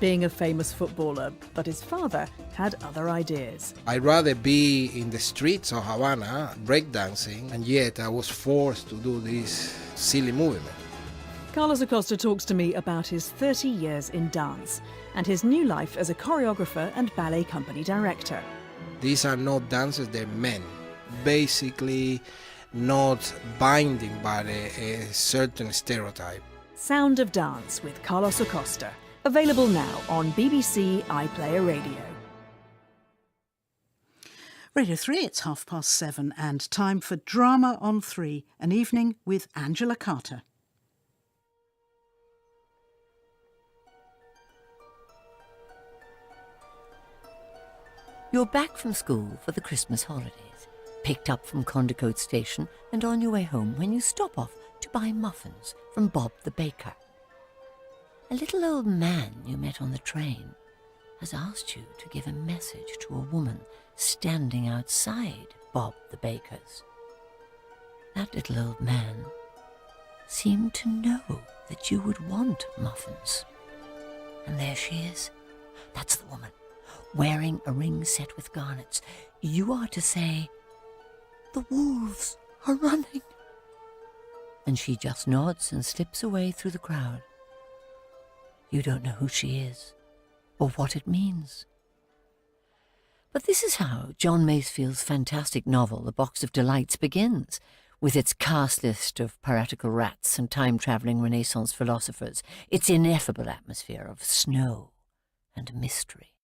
being a famous footballer, but his father had other ideas. I'd rather be in the streets of Havana breakdancing, and yet I was forced to do this silly movement. Carlos Acosta talks to me about his 30 years in dance and his new life as a choreographer and ballet company director. These are not dances, they're men. Basically not binding by a certain stereotype. Sound of Dance with Carlos Acosta. Available now on BBC iPlayer Radio. Radio 3, it's 7:30 and time for Drama on 3, an evening with Angela Carter. You're back from school for the Christmas holidays, picked up from Condicote Station and on your way home when you stop off to buy muffins from Bob the baker. A little old man you met on the train has asked you to give a message to a woman standing outside Bob the baker's. That little old man seemed to know that you would want muffins. And there she is. That's the woman, wearing a ring set with garnets. You are to say, "The wolves are running." And she just nods and slips away through the crowd. You don't know who she is or what it means. But this is how John Masefield's fantastic novel, The Box of Delights, begins, with its cast list of piratical rats and time-travelling Renaissance philosophers, its ineffable atmosphere of snow and mystery.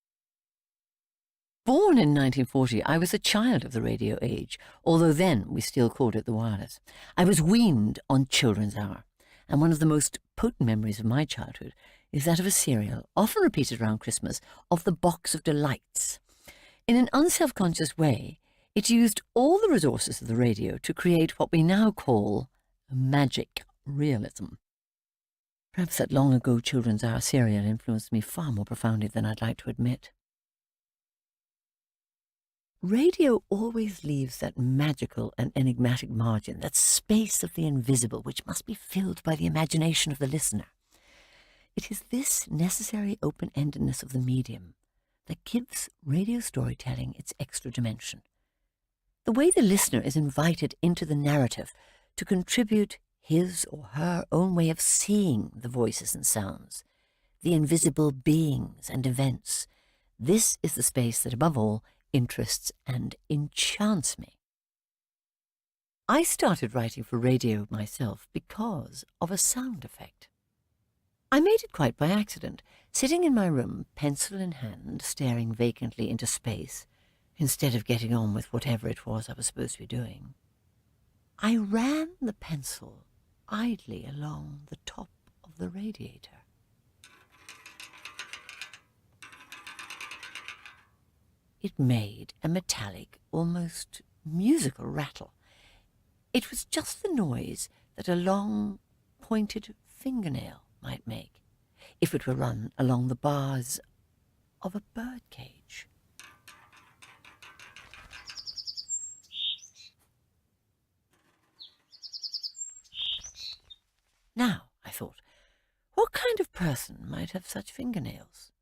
Born in 1940, I was a child of the radio age, although then we still called it the wireless. I was weaned on Children's Hour, and one of the most potent memories of my childhood is that of a serial, often repeated around Christmas, of The Box of Delights. In an unselfconscious way, it used all the resources of the radio to create what we now call magic realism. Perhaps that long-ago Children's Hour serial influenced me far more profoundly than I'd like to admit. Radio always leaves that magical and enigmatic margin, that space of the invisible, which must be filled by the imagination of the listener. It is this necessary open-endedness of the medium that gives radio storytelling its extra dimension. The way the listener is invited into the narrative to contribute his or her own way of seeing the voices and sounds, the invisible beings and events. This is the space that, above all, interests and enchants me. I started writing for radio myself because of a sound effect. I made it quite by accident, sitting in my room, pencil in hand, staring vacantly into space, instead of getting on with whatever it was I was supposed to be doing. I ran the pencil idly along the top of the radiator. It made a metallic, almost musical rattle. It was just the noise that a long, pointed fingernail might make if it were run along the bars of a birdcage. Now, I thought, what kind of person might have such fingernails?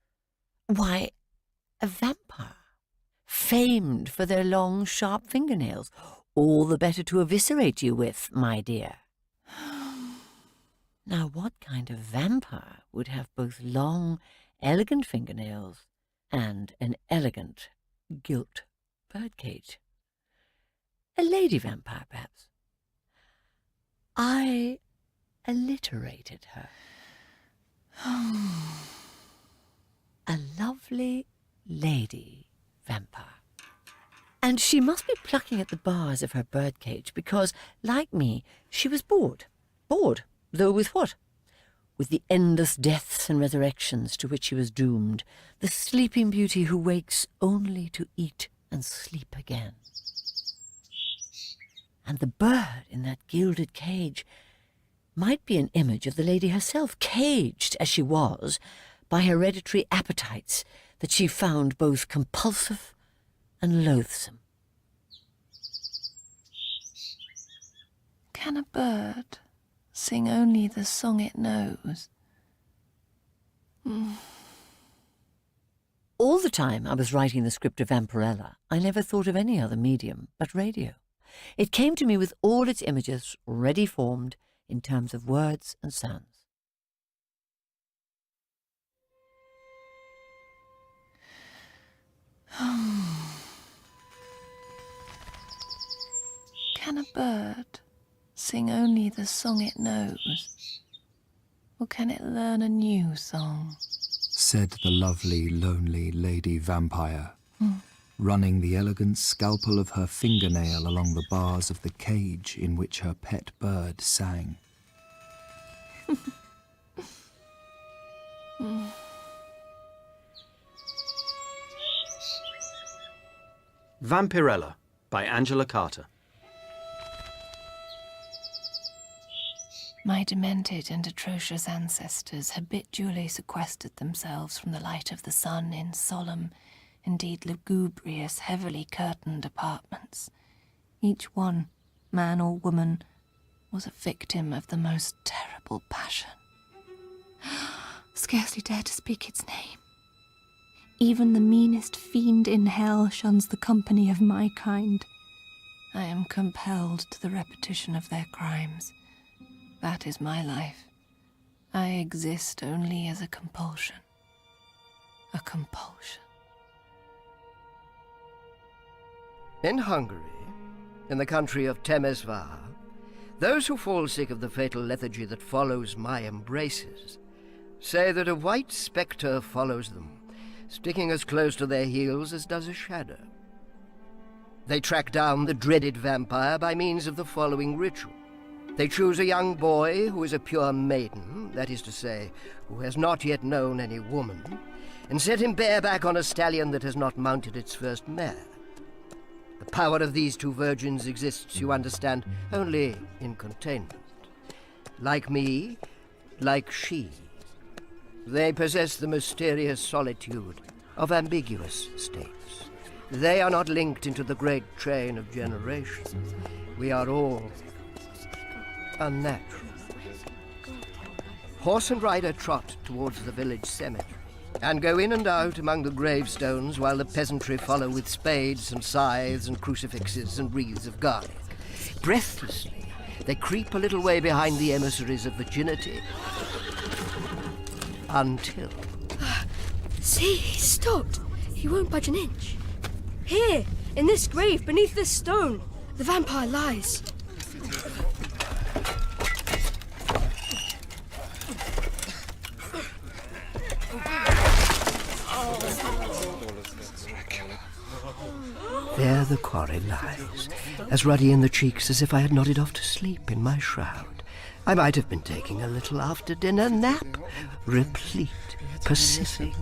Why, a vampire, famed for their long, sharp fingernails, all the better to eviscerate you with, my dear. Now, what kind of vampire would have both long, elegant fingernails and an elegant, gilt birdcage? A lady vampire, perhaps. I alliterated her. A lovely lady vampire. And she must be plucking at the bars of her birdcage because, like me, she was bored. Bored, though with what? With the endless deaths and resurrections to which she was doomed, the sleeping beauty who wakes only to eat and sleep again. And the bird in that gilded cage might be an image of the lady herself, caged as she was by hereditary appetites that she found both compulsive and loathsome. Can a bird sing only the song it knows? the time I was writing the script of Vampirella, I never thought of any other medium but radio. It came to me with all its images ready formed in terms of words and sounds. Can a bird sing only the song it knows? Or can it learn a new song? Said the lovely, lonely lady vampire, running the elegant scalpel of her fingernail along the bars of the cage in which her pet bird sang. Vampirella by Angela Carter. My demented and atrocious ancestors habitually sequestered themselves from the light of the sun in solemn, indeed lugubrious, heavily curtained apartments. Each one, man or woman, was a victim of the most terrible passion. Scarcely dare to speak its name. Even the meanest fiend in hell shuns the company of my kind. I am compelled to the repetition of their crimes. That is my life. I exist only as a compulsion. A compulsion. In Hungary, in the country of Temesvar, those who fall sick of the fatal lethargy that follows my embraces say that a white spectre follows them, sticking as close to their heels as does a shadow. They track down the dreaded vampire by means of the following ritual. They choose a young boy who is a pure maiden, that is to say, who has not yet known any woman, and set him bareback on a stallion that has not mounted its first mare. The power of these two virgins exists, you understand, only in containment. Like me, like she, they possess the mysterious solitude of ambiguous states. They are not linked into the great train of generations. We are all unnatural. Horse and rider trot towards the village cemetery and go in and out among the gravestones while the peasantry follow with spades and scythes and crucifixes and wreaths of garlic. Breathlessly, they creep a little way behind the emissaries of virginity until... See, he stopped. He won't budge an inch. Here, in this grave, beneath this stone, the vampire lies. There the quarry lies, as ruddy in the cheeks as if I had nodded off to sleep in my shroud. I might have been taking a little after-dinner nap, replete, pacific.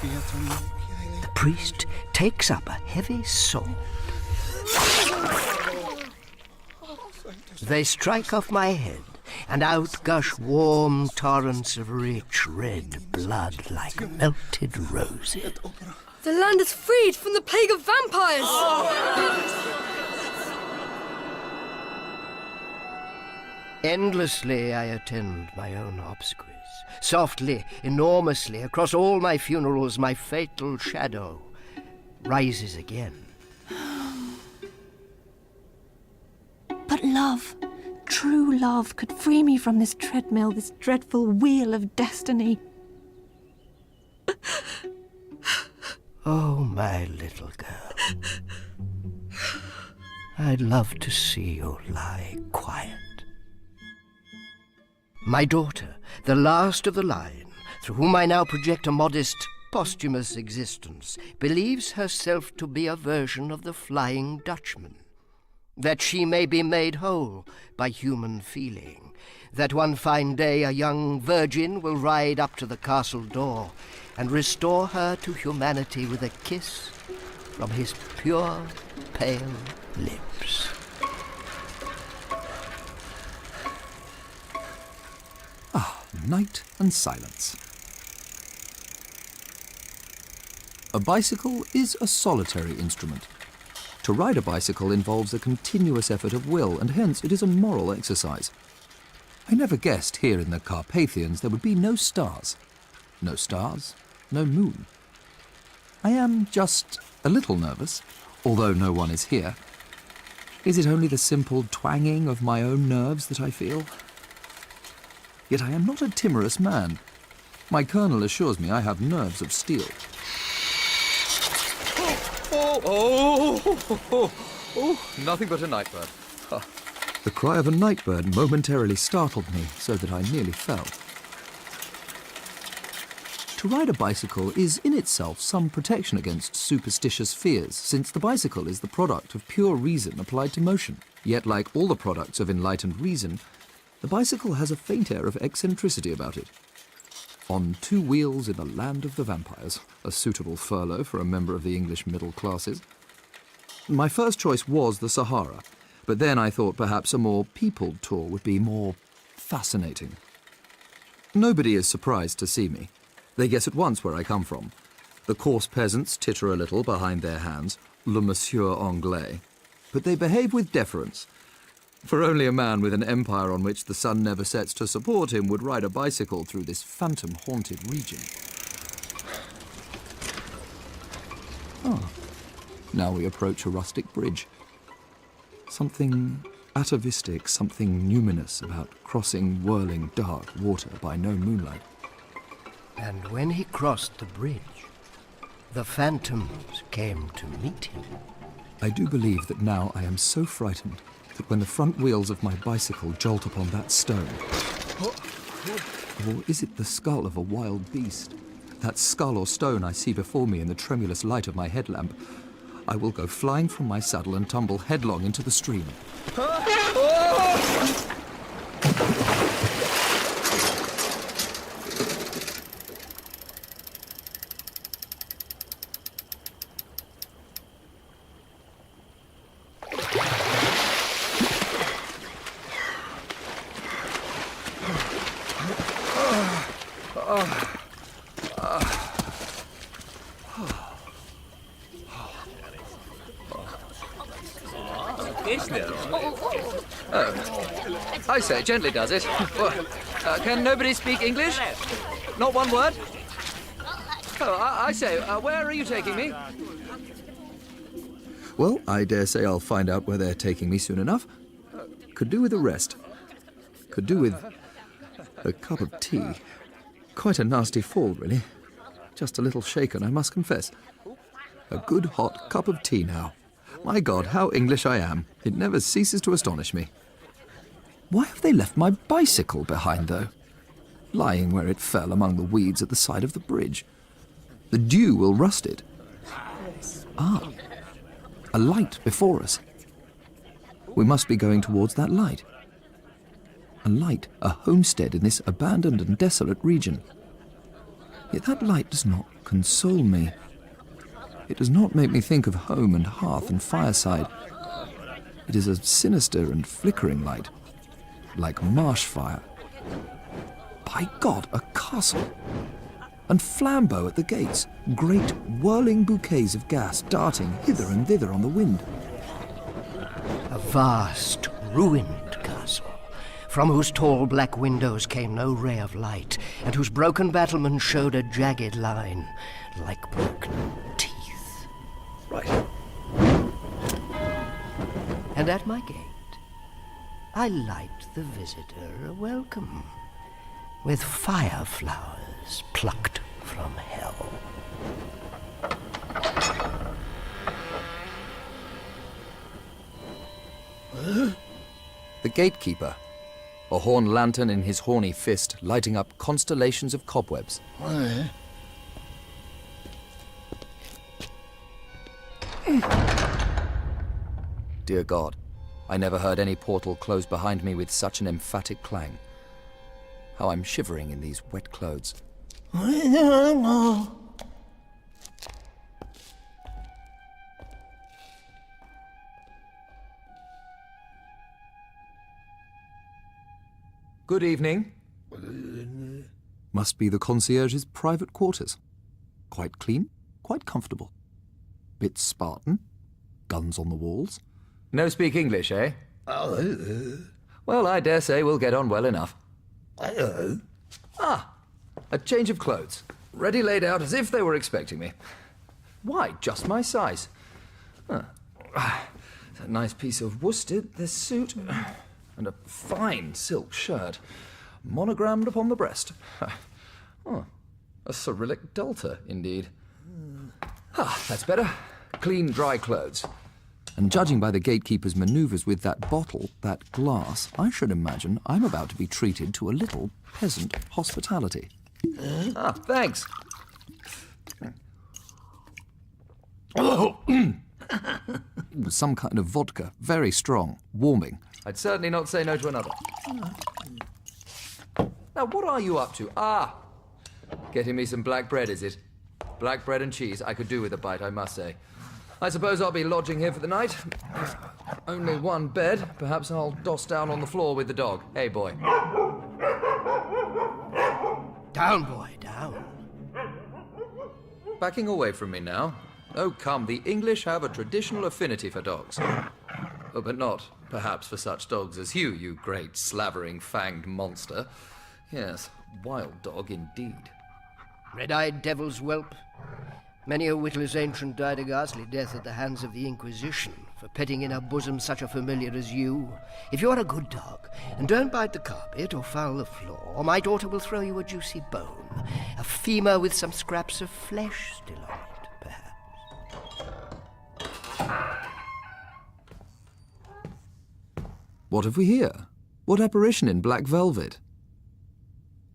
The priest takes up a heavy sword. They strike off my head, and out gush warm torrents of rich red blood like melted roses. The land is freed from the plague of vampires! Endlessly I attend my own obsequies. Softly, enormously, across all my funerals, my fatal shadow rises again. But love, true love, could free me from this treadmill, this dreadful wheel of destiny. Oh, my little girl. I'd love to see you lie quiet. My daughter, the last of the line, through whom I now project a modest, posthumous existence, believes herself to be a version of the Flying Dutchman, that she may be made whole by human feeling, that one fine day a young virgin will ride up to the castle door and restore her to humanity with a kiss from his pure, pale lips. Night and silence. A bicycle is a solitary instrument. To ride a bicycle involves a continuous effort of will, and hence it is a moral exercise. I never guessed here in the Carpathians there would be no stars. No stars, no moon. I am just a little nervous, although no one is here. Is it only the simple twanging of my own nerves that I feel? Yet I am not a timorous man. My colonel assures me I have nerves of steel. Nothing but a nightbird. The cry of a nightbird momentarily startled me so that I nearly fell. To ride a bicycle is in itself some protection against superstitious fears, since the bicycle is the product of pure reason applied to motion. Yet, like all the products of enlightened reason, the bicycle has a faint air of eccentricity about it. On 2 wheels in the land of the vampires, a suitable furlough for a member of the English middle classes. My first choice was the Sahara, but then I thought perhaps a more peopled tour would be more fascinating. Nobody is surprised to see me. They guess at once where I come from. The coarse peasants titter a little behind their hands, le monsieur anglais, but they behave with deference. For only a man with an empire on which the sun never sets to support him would ride a bicycle through this phantom-haunted region. Now we approach a rustic bridge. Something atavistic, something numinous about crossing whirling dark water by no moonlight. And when he crossed the bridge, the phantoms came to meet him. I do believe that now I am so frightened that when the front wheels of my bicycle jolt upon that stone, or is it the skull of a wild beast? That skull or stone I see before me in the tremulous light of my headlamp, I will go flying from my saddle and tumble headlong into the stream. I say, gently does it. Can nobody speak English? Not one word? Oh, I say, where are you taking me? Well, I dare say I'll find out where they're taking me soon enough. Could do with a rest. Could do with a cup of tea. Quite a nasty fall, really. Just a little shaken, I must confess. A good hot cup of tea now. My God, how English I am. It never ceases to astonish me. Why have they left my bicycle behind, though? Lying where it fell among the weeds at the side of the bridge. The dew will rust it. Ah, a light before us. We must be going towards that light. A light, a homestead in this abandoned and desolate region. Yet that light does not console me. It does not make me think of home and hearth and fireside. It is a sinister and flickering light, like marsh fire. By God, a castle! And flambeaux at the gates, great whirling bouquets of gas darting hither and thither on the wind. A vast, ruined castle, from whose tall black windows came no ray of light, and whose broken battlements showed a jagged line, like broken teeth. Right. And at my gate, I light the visitor a welcome, with fire flowers plucked from hell. The gatekeeper, a horn lantern in his horny fist, lighting up constellations of cobwebs. Dear God, I never heard any portal close behind me with such an emphatic clang. How I'm shivering in these wet clothes. Good evening. Must be the concierge's private quarters. Quite clean, quite comfortable. Bit Spartan. Guns on the walls. No speak English, eh? Well, I dare say we'll get on well enough. Ah, a change of clothes. Ready laid out as if they were expecting me. Why, just my size. Huh. That nice piece of worsted, this suit, and a fine silk shirt, monogrammed upon the breast. Oh, a Cyrillic delta, indeed. That's better. Clean, dry clothes. And judging by the gatekeeper's manoeuvres with that bottle, that glass, I should imagine I'm about to be treated to a little peasant hospitality. Thanks. Oh, some kind of vodka, very strong, warming. I'd certainly not say no to another. Now, what are you up to? Getting me some black bread, is it? Black bread and cheese, I could do with a bite, I must say. I suppose I'll be lodging here for the night. Only one bed. Perhaps I'll doss down on the floor with the dog. Hey, boy. Down, boy, down. Backing away from me now. Oh, come, the English have a traditional affinity for dogs. Oh, but not, perhaps, for such dogs as you great slavering, fanged monster. Yes, wild dog indeed. Red-eyed devil's whelp. Many a witless ancient died a ghastly death at the hands of the Inquisition for petting in her bosom such a familiar as you. If you are a good dog, and don't bite the carpet or foul the floor, my daughter will throw you a juicy bone, a femur with some scraps of flesh still on it, perhaps. What have we here? What apparition in black velvet?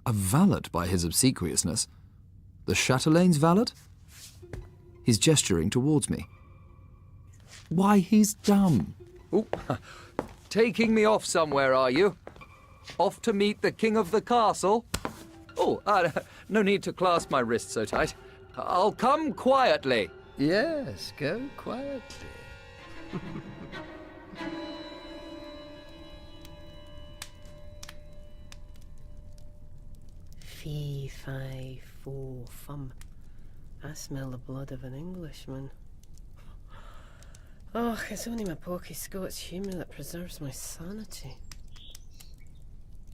A valet by his obsequiousness. The Châtelain's valet? He's gesturing towards me. Why, he's dumb. Ooh. Taking me off somewhere, are you? Off to meet the king of the castle? Oh, no need to clasp my wrist so tight. I'll come quietly. Yes, go quietly. Fee, fi, fo, fum. I smell the blood of an Englishman. Oh, it's only my poky Scots humour that preserves my sanity.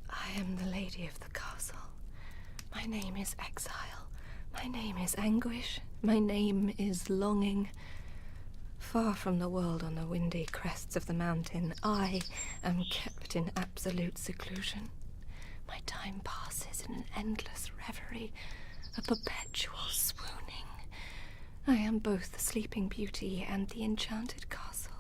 I am the lady of the castle. My name is exile. My name is anguish. My name is longing. Far from the world on the windy crests of the mountain, I am kept in absolute seclusion. My time passes in an endless reverie, a perpetual swooning. I am both the sleeping beauty and the enchanted castle.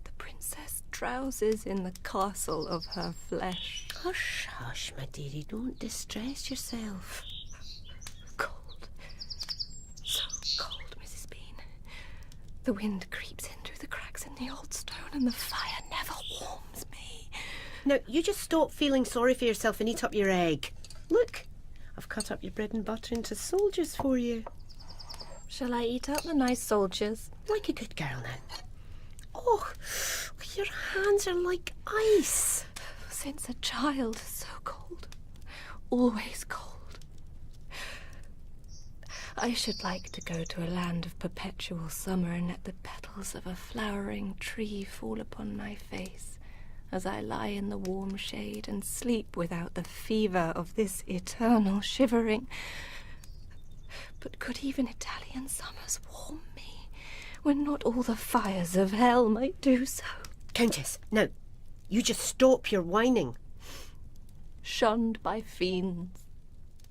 The princess drowses in the castle of her flesh. Hush, hush, my dearie, don't distress yourself. Cold. So cold, Mrs. Bean. The wind creeps in through the cracks in the old stone and the fire never warms me. Now, you just stop feeling sorry for yourself and eat up your egg. Look, I've cut up your bread and butter into soldiers for you. Shall I eat up the nice soldiers? Like a good girl, now. Oh, your hands are like ice. Since a child, so cold. Always cold. I should like to go to a land of perpetual summer and let the petals of a flowering tree fall upon my face as I lie in the warm shade and sleep without the fever of this eternal shivering. But could even Italian summers warm me, when not all the fires of hell might do so? Countess, now, you just stop your whining. Shunned by fiends.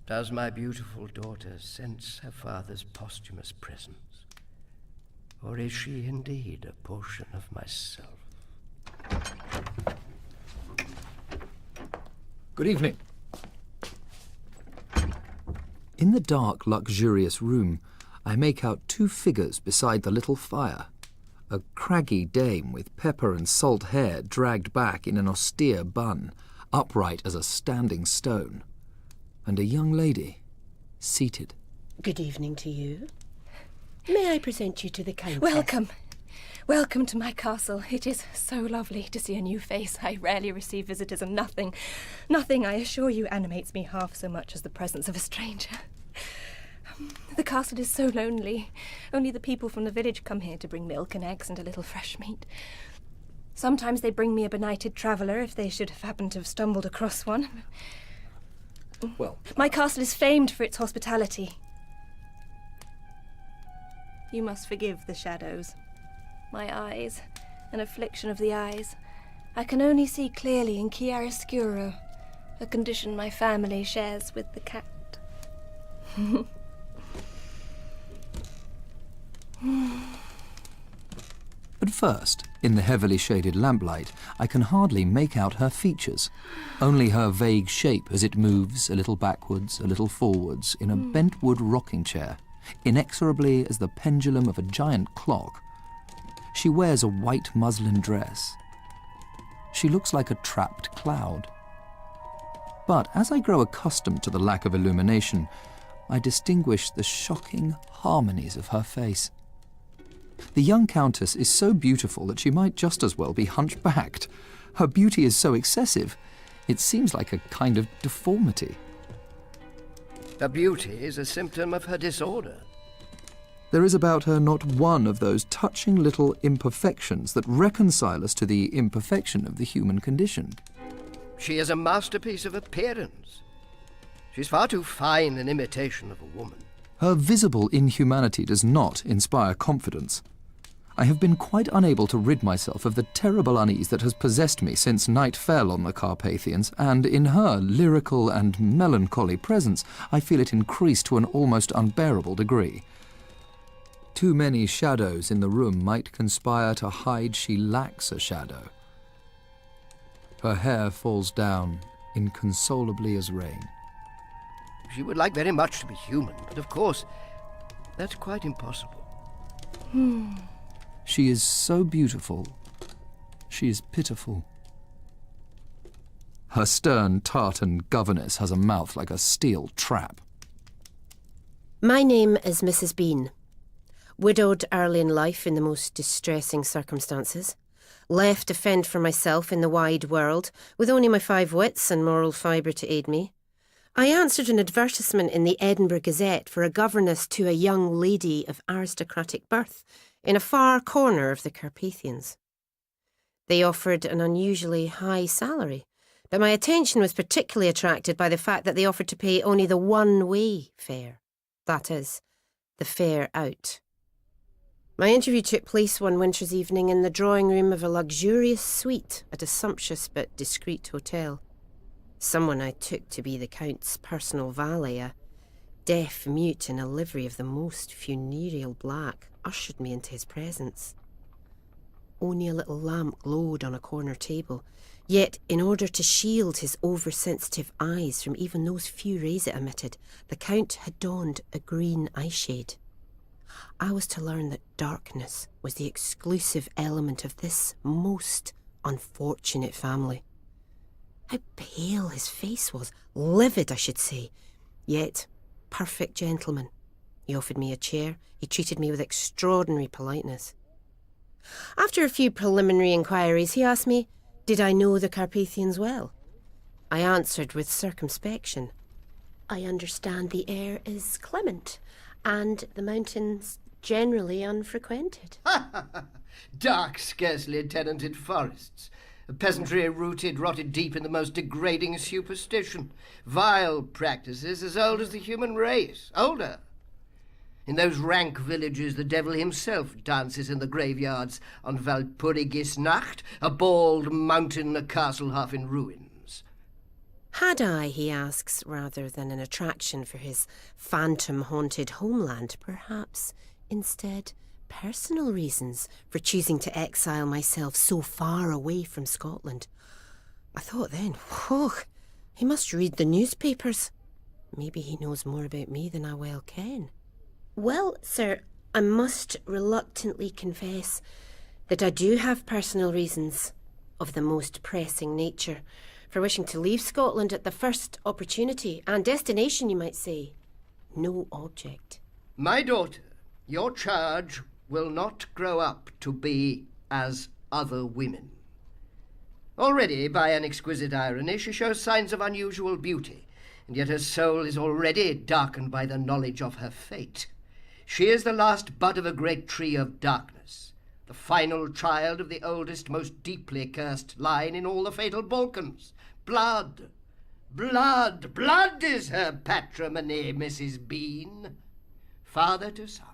Does my beautiful daughter sense her father's posthumous presence? Or is she indeed a portion of myself? Good evening. In the dark, luxurious room, I make out two figures beside the little fire. A craggy dame with pepper and salt hair dragged back in an austere bun, upright as a standing stone, and a young lady, seated. Good evening to you. May I present you to the Countess? Welcome. Welcome to my castle. It is so lovely to see a new face. I rarely receive visitors, and nothing, I assure you, animates me half so much as the presence of a stranger. The castle is so lonely. Only the people from the village come here to bring milk and eggs and a little fresh meat. Sometimes they bring me a benighted traveller if they should have happened to have stumbled across one. Well, my castle is famed for its hospitality. You must forgive the shadows. My eyes, an affliction of the eyes. I can only see clearly in chiaroscuro, a condition my family shares with the cat. At first, in the heavily shaded lamplight, I can hardly make out her features, only her vague shape as it moves a little backwards, a little forwards, in a bent wood rocking chair, inexorably as the pendulum of a giant clock. She wears a white muslin dress. She looks like a trapped cloud. But as I grow accustomed to the lack of illumination, I distinguish the shocking harmonies of her face. The young countess is so beautiful that she might just as well be hunchbacked. Her beauty is so excessive, it seems like a kind of deformity. Her beauty is a symptom of her disorder. There is about her not one of those touching little imperfections that reconcile us to the imperfection of the human condition. She is a masterpiece of appearance. She's far too fine an imitation of a woman. Her visible inhumanity does not inspire confidence. I have been quite unable to rid myself of the terrible unease that has possessed me since night fell on the Carpathians, and in her lyrical and melancholy presence I feel it increase to an almost unbearable degree. Too many shadows in the room might conspire to hide she lacks a shadow. Her hair falls down inconsolably as rain. She would like very much to be human, but of course, that's quite impossible. She is so beautiful. She is pitiful. Her stern tartan governess has a mouth like a steel trap. My name is Mrs. Bean. Widowed early in life in the most distressing circumstances. Left to fend for myself in the wide world, with only my 5 wits and moral fibre to aid me. I answered an advertisement in the Edinburgh Gazette for a governess to a young lady of aristocratic birth in a far corner of the Carpathians. They offered an unusually high salary, but my attention was particularly attracted by the fact that they offered to pay only the one-way fare. That is, the fare out. My interview took place one winter's evening in the drawing room of a luxurious suite at a sumptuous but discreet hotel. Someone I took to be the Count's personal valet, a deaf mute in a livery of the most funereal black, ushered me into his presence. Only a little lamp glowed on a corner table, yet in order to shield his oversensitive eyes from even those few rays it emitted, the Count had donned a green eyeshade. I was to learn that darkness was the exclusive element of this most unfortunate family. How pale his face was, livid I should say, yet perfect gentleman. He offered me a chair, he treated me with extraordinary politeness. After a few preliminary inquiries, he asked me, did I know the Carpathians well? I answered with circumspection. I understand the air is clement, and the mountains generally unfrequented. Dark, scarcely tenanted forests. A peasantry rotted deep in the most degrading superstition. Vile practices as old as the human race. Older. In those rank villages, the devil himself dances in the graveyards on Walpurgisnacht, a bald mountain, a castle half in ruins. Had I, he asks, rather than an attraction for his phantom-haunted homeland, perhaps, instead, personal reasons for choosing to exile myself so far away from Scotland? I thought then, whoa, he must read the newspapers. Maybe he knows more about me than I well ken. Well, sir, I must reluctantly confess that I do have personal reasons of the most pressing nature for wishing to leave Scotland at the first opportunity, and destination, you might say. No object. My daughter, your charge will not grow up to be as other women. Already, by an exquisite irony, she shows signs of unusual beauty, and yet her soul is already darkened by the knowledge of her fate. She is the last bud of a great tree of darkness, the final child of the oldest, most deeply cursed line in all the fatal Balkans. Blood, blood, blood is her patrimony, Mrs. Bean. Father to son,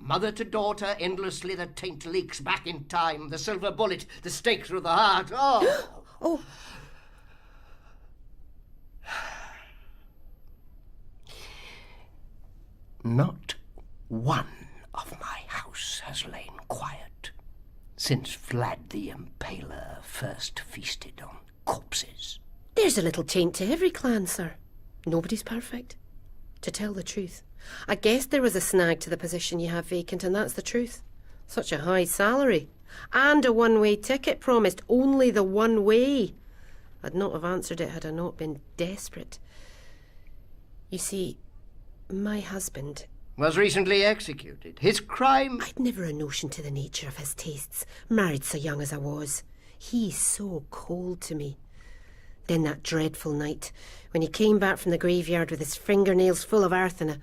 Mother to daughter, endlessly the taint leaks back in time. The silver bullet, the stake through the heart. Oh! Oh. Not one of my house has lain quiet since Vlad the Impaler first feasted on corpses. There's a little taint to every clan, sir. Nobody's perfect. To tell the truth, I guess there was a snag to the position you have vacant, and that's the truth. Such a high salary. And a one-way ticket promised, only the one way. I'd not have answered it had I not been desperate. You see, my husband was recently executed. His crime... I'd never a notion to the nature of his tastes, married so young as I was. He's so cold to me. Then that dreadful night, when he came back from the graveyard with his fingernails full of earth and a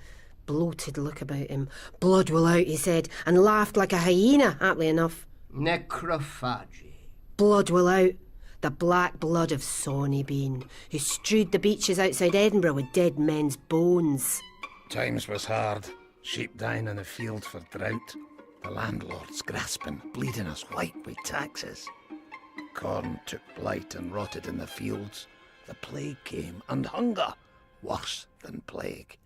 bloated look about him. Blood will out, he said, and laughed like a hyena, aptly enough. Necrophagy. Blood will out. The black blood of Sawney Bean, who strewed the beaches outside Edinburgh with dead men's bones. Times was hard. Sheep dying in the field for drought. The landlords grasping, bleeding us white with taxes. Corn took blight and rotted in the fields. The plague came, and hunger, worse than plague.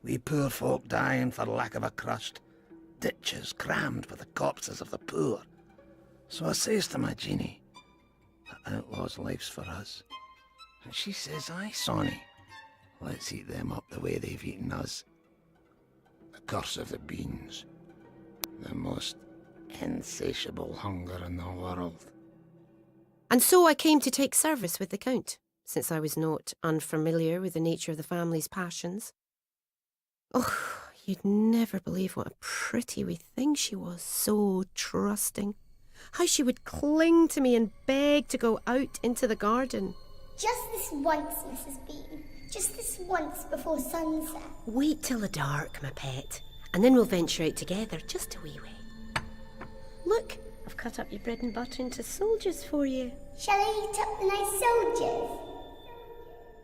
We poor folk dying for lack of a crust. Ditches crammed with the corpses of the poor. So I says to my Jeannie, the outlaws' life's for us. And she says, aye, Sonny, let's eat them up the way they've eaten us. The curse of the beans. The most insatiable hunger in the world. And so I came to take service with the Count, since I was not unfamiliar with the nature of the family's passions. Oh, you'd never believe what a pretty wee thing she was, so trusting. How she would cling to me and beg to go out into the garden. Just this once, Mrs. Bean. Just this once before sunset. Wait till the dark, my pet, and then we'll venture out together just a wee way. Look, I've cut up your bread and butter into soldiers for you. Shall I eat up the nice soldiers?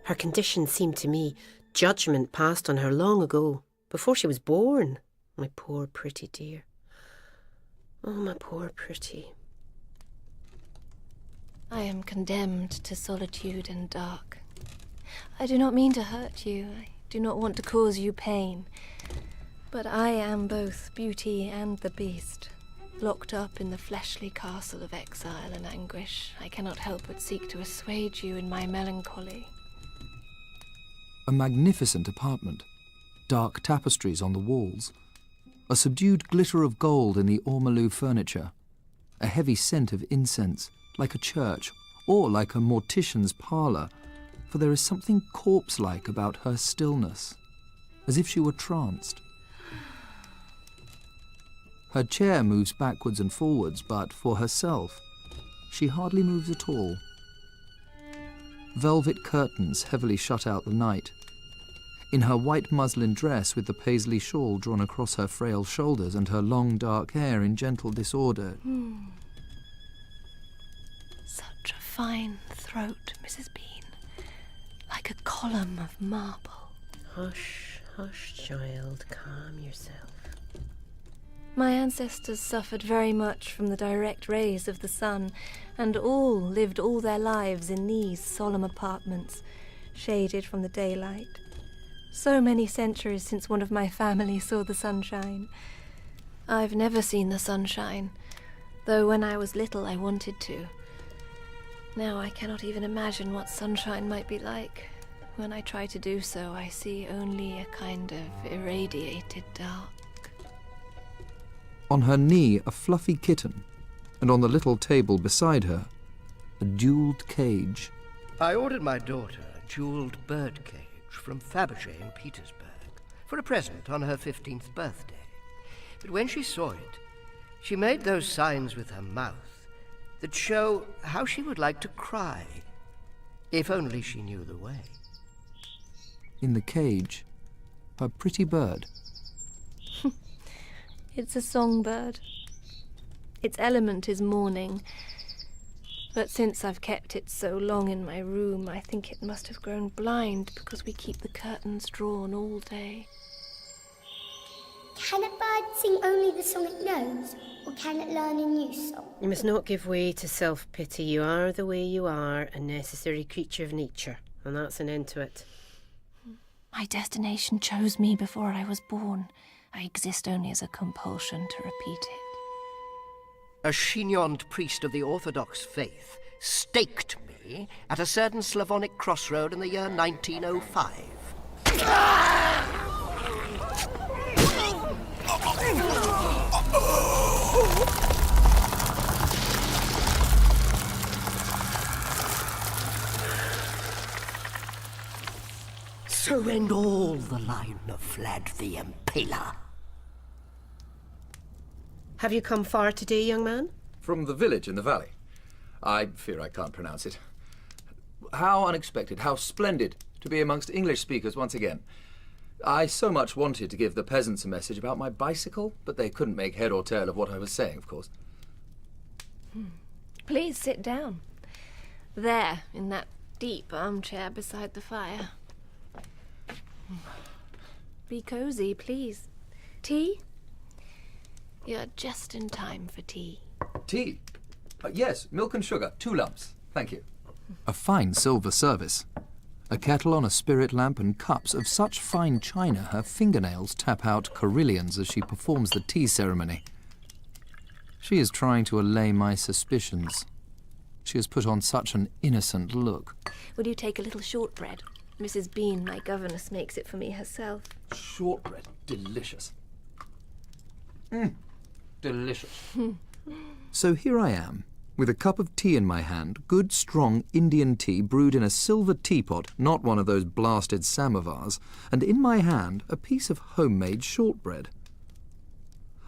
Her condition seemed to me judgment passed on her long ago, before she was born. My poor pretty dear. Oh, my poor pretty. I am condemned to solitude and dark. I do not mean to hurt you. I do not want to cause you pain. But I am both beauty and the beast. Locked up in the fleshly castle of exile and anguish, I cannot help but seek to assuage you in my melancholy. A magnificent apartment, dark tapestries on the walls, a subdued glitter of gold in the ormolu furniture, a heavy scent of incense, like a church, or like a mortician's parlour, for there is something corpse-like about her stillness, as if she were tranced. Her chair moves backwards and forwards, but for herself, she hardly moves at all. Velvet curtains heavily shut out the night. In her white muslin dress with the paisley shawl drawn across her frail shoulders and her long dark hair in gentle disorder. Such a fine throat, Mrs. Bean, like a column of marble. Hush, hush, child, calm yourself. My ancestors suffered very much from the direct rays of the sun, and all lived all their lives in these solemn apartments, shaded from the daylight. So many centuries since one of my family saw the sunshine. I've never seen the sunshine, though when I was little I wanted to. Now I cannot even imagine what sunshine might be like. When I try to do so, I see only a kind of irradiated dark. On her knee, a fluffy kitten, and on the little table beside her, a jewelled cage. I ordered my daughter a jewelled bird cage from Fabergé in Petersburg for a present on her 15th birthday. But when she saw it, she made those signs with her mouth that show how she would like to cry, if only she knew the way. In the cage, her pretty bird. It's a songbird. Its element is mourning. But since I've kept it so long in my room, I think it must have grown blind because we keep the curtains drawn all day. Can a bird sing only the song it knows, or can it learn a new song? You must not give way to self-pity. You are the way you are, a necessary creature of nature, and that's an end to it. My destination chose me before I was born. I exist only as a compulsion to repeat it. A chignoned priest of the Orthodox faith staked me at a certain Slavonic crossroad in the year 1905. So end all the line of Vlad the Impaler. Have you come far today, young man? From the village in the valley. I fear I can't pronounce it. How unexpected, how splendid to be amongst English speakers once again. I so much wanted to give the peasants a message about my bicycle, but they couldn't make head or tail of what I was saying, of course. Please sit down. There, in that deep armchair beside the fire. Be cozy, please. Tea? You're just in time for tea. Tea? Yes, milk and sugar, 2 lumps. Thank you. A fine silver service. A kettle on a spirit lamp and cups of such fine china her fingernails tap out carillons as she performs the tea ceremony. She is trying to allay my suspicions. She has put on such an innocent look. Will you take a little shortbread? Mrs. Bean, my governess, makes it for me herself. Shortbread, delicious. Delicious. So here I am, with a cup of tea in my hand, good, strong Indian tea brewed in a silver teapot, not one of those blasted samovars, and in my hand a piece of homemade shortbread.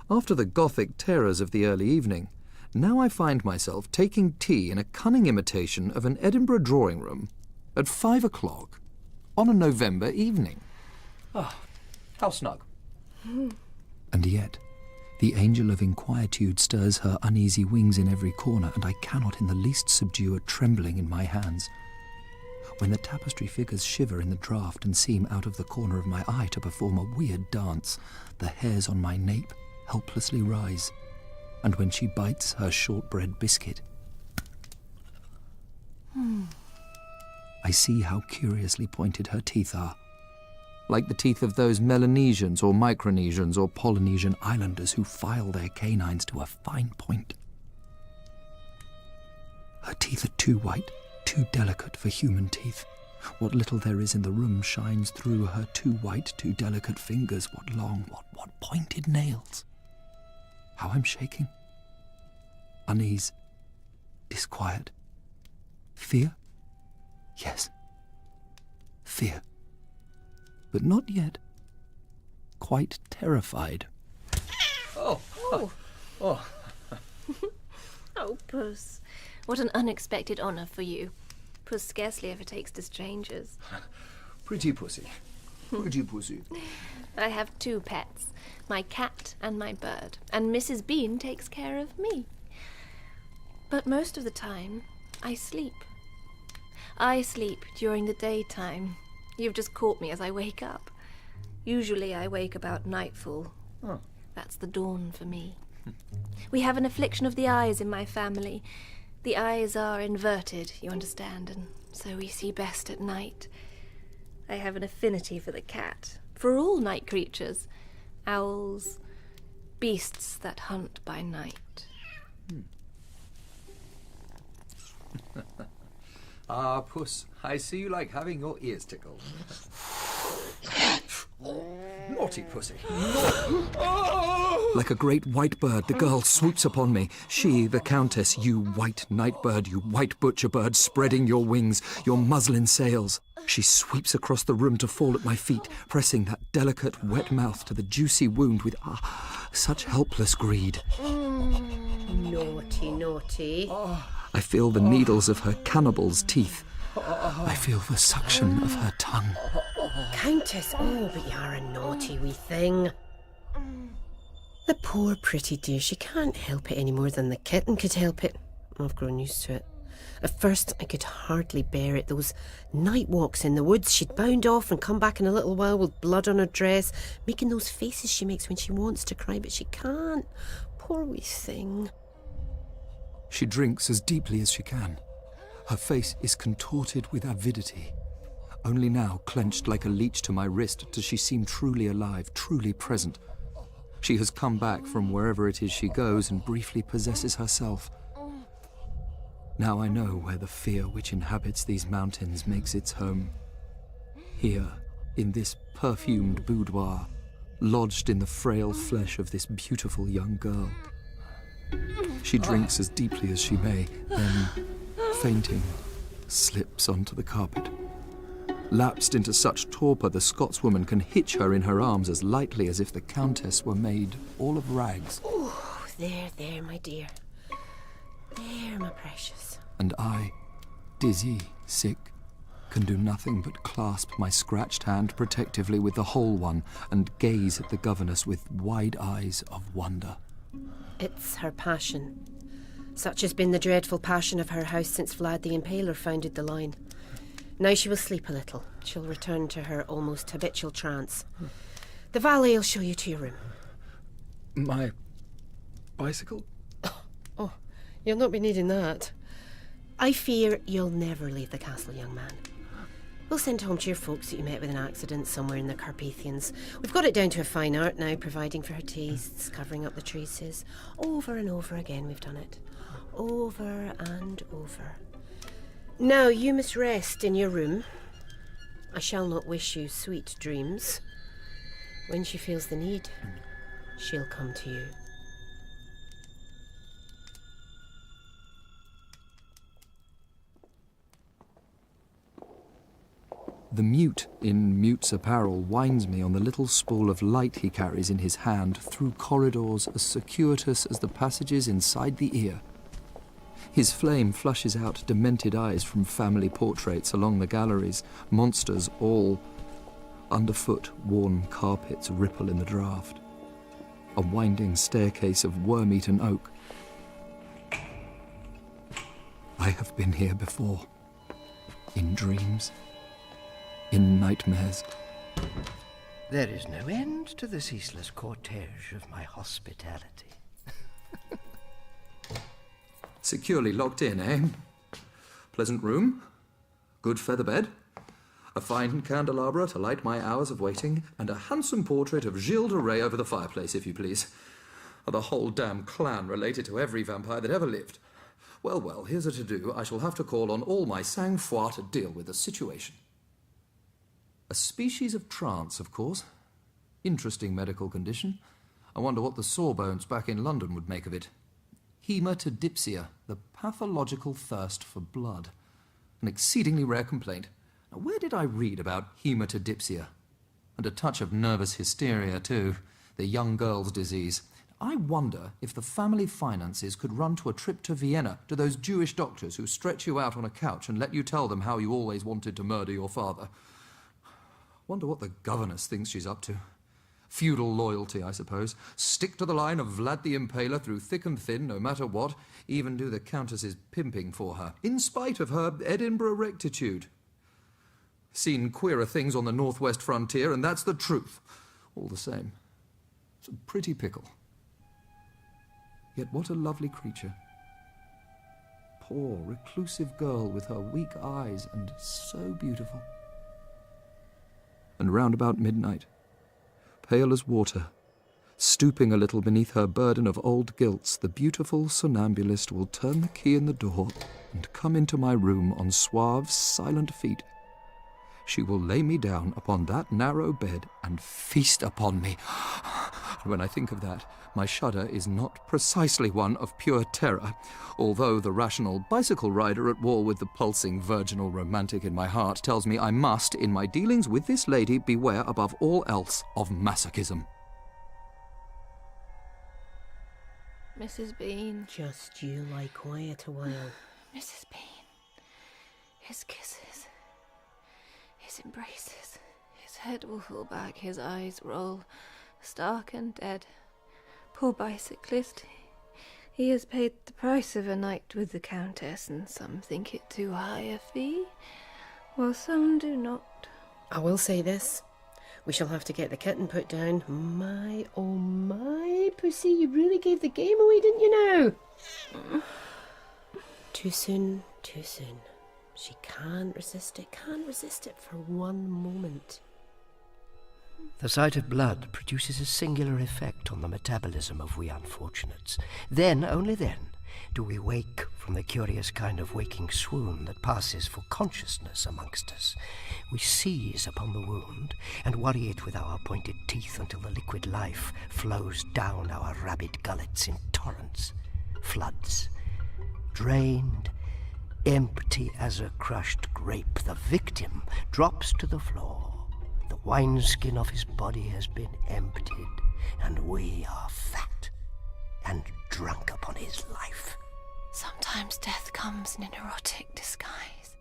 After the Gothic terrors of the early evening, now I find myself taking tea in a cunning imitation of an Edinburgh drawing room at 5 o'clock on a November evening. Ah, how snug. And yet, the angel of inquietude stirs her uneasy wings in every corner, and I cannot in the least subdue a trembling in my hands. When the tapestry figures shiver in the draught and seem out of the corner of my eye to perform a weird dance, the hairs on my nape helplessly rise, and when she bites her shortbread biscuit, I see how curiously pointed her teeth are, like the teeth of those Melanesians or Micronesians or Polynesian islanders who file their canines to a fine point. Her teeth are too white, too delicate for human teeth. What little there is in the room shines through her too white, too delicate fingers. What long, what pointed nails. How I'm shaking. Unease. Disquiet. Fear? Yes. Fear. But not yet. Quite terrified. Oh. Oh, Puss. What an unexpected honour for you. Puss scarcely ever takes to strangers. Pretty pussy. Pretty pussy. I have 2 pets, my cat and my bird, and Mrs. Bean takes care of me. But most of the time, I sleep. I sleep during the daytime. You've just caught me as I wake up. Usually I wake about nightfall. Oh. That's the dawn for me. We have an affliction of the eyes in my family. The eyes are inverted, you understand, and so we see best at night. I have an affinity for the cat, for all night creatures. Owls, beasts that hunt by night. Ah, Puss, I see you like having your ears tickled. Naughty pussy. Like a great white bird, the girl swoops upon me. She, the countess, you white night bird, you white butcher bird, spreading your wings, your muslin sails. She sweeps across the room to fall at my feet, pressing that delicate, wet mouth to the juicy wound with such helpless greed. Naughty, naughty. I feel the needles of her cannibal's teeth. I feel the suction of her tongue. Countess, but you are a naughty wee thing. The poor pretty dear, she can't help it any more than the kitten could help it. I've grown used to it. At first, I could hardly bear it. Those night walks in the woods. She'd bound off and come back in a little while with blood on her dress, making those faces she makes when she wants to cry, but she can't. Poor wee thing. She drinks as deeply as she can. Her face is contorted with avidity. Only now, clenched like a leech to my wrist, does she seem truly alive, truly present. She has come back from wherever it is she goes and briefly possesses herself. Now I know where the fear which inhabits these mountains makes its home. Here, in this perfumed boudoir, lodged in the frail flesh of this beautiful young girl. She drinks as deeply as she may, then, fainting, slips onto the carpet. Lapsed into such torpor, the Scotswoman can hitch her in her arms as lightly as if the Countess were made all of rags. Oh, there, my dear. There, my precious. And I, dizzy, sick, can do nothing but clasp my scratched hand protectively with the whole one and gaze at the governess with wide eyes of wonder. It's her passion. Such has been the dreadful passion of her house since Vlad the Impaler founded the line. Now she will sleep a little. She'll return to her almost habitual trance. The valet will show you to your room. My bicycle? Oh, you'll not be needing that. I fear you'll never leave the castle, young man. We'll send home to your folks that you met with an accident somewhere in the Carpathians. We've got it down to a fine art now, providing for her tastes, covering up the traces. Over and over again we've done it. Over and over. Now you must rest in your room. I shall not wish you sweet dreams. When she feels the need, she'll come to you. The mute in mute's apparel winds me on the little spool of light he carries in his hand through corridors as circuitous as the passages inside the ear. His flame flushes out demented eyes from family portraits along the galleries, monsters all underfoot, worn carpets ripple in the draught. A winding staircase of worm-eaten oak. I have been here before, in dreams. In nightmares. There is no end to the ceaseless cortege of my hospitality. Securely locked in, eh? Pleasant room, good feather bed, a fine candelabra to light my hours of waiting, and a handsome portrait of Gilles de Rais over the fireplace, if you please. The whole damn clan related to every vampire that ever lived. Well, here's a to-do. I shall have to call on all my sang-froid to deal with the situation. A species of trance, of course. Interesting medical condition. I wonder what the sawbones back in London would make of it. Hematodipsia, the pathological thirst for blood. An exceedingly rare complaint. Now, where did I read about hematodipsia? And a touch of nervous hysteria, too. The young girl's disease. I wonder if the family finances could run to a trip to Vienna, to those Jewish doctors who stretch you out on a couch and let you tell them how you always wanted to murder your father. Wonder what the governess thinks she's up to. Feudal loyalty, I suppose. Stick to the line of Vlad the Impaler through thick and thin, no matter what. Even do the Countess's pimping for her, in spite of her Edinburgh rectitude. Seen queerer things on the northwest frontier, and that's the truth. All the same, it's a pretty pickle. Yet what a lovely creature. Poor, reclusive girl with her weak eyes, and so beautiful. And round about midnight, pale as water, stooping a little beneath her burden of old guilts, the beautiful somnambulist will turn the key in the door and come into my room on suave, silent feet. She will lay me down upon that narrow bed and feast upon me. And when I think of that, my shudder is not precisely one of pure terror, although the rational bicycle rider at war with the pulsing virginal romantic in my heart tells me I must, in my dealings with this lady, beware above all else of masochism. Mrs. Bean. Just you lie quiet a while. Mrs. Bean. His kisses. His embraces. His head will fall back, his eyes roll, stark and dead. Poor bicyclist. He has paid the price of a night with the Countess, and some think it too high a fee, while some do not. I will say this. We shall have to get the kitten put down. My, oh my, Pussy, you really gave the game away, didn't you now? Too soon, too soon. She can't resist it for one moment. The sight of blood produces a singular effect on the metabolism of we unfortunates. Then, only then, do we wake from the curious kind of waking swoon that passes for consciousness amongst us. We seize upon the wound and worry it with our pointed teeth until the liquid life flows down our rabid gullets in torrents, floods. Drained, empty as a crushed grape, the victim drops to the floor. The wineskin of his body has been emptied, and we are fat and drunk upon his life. Sometimes death comes in an erotic disguise.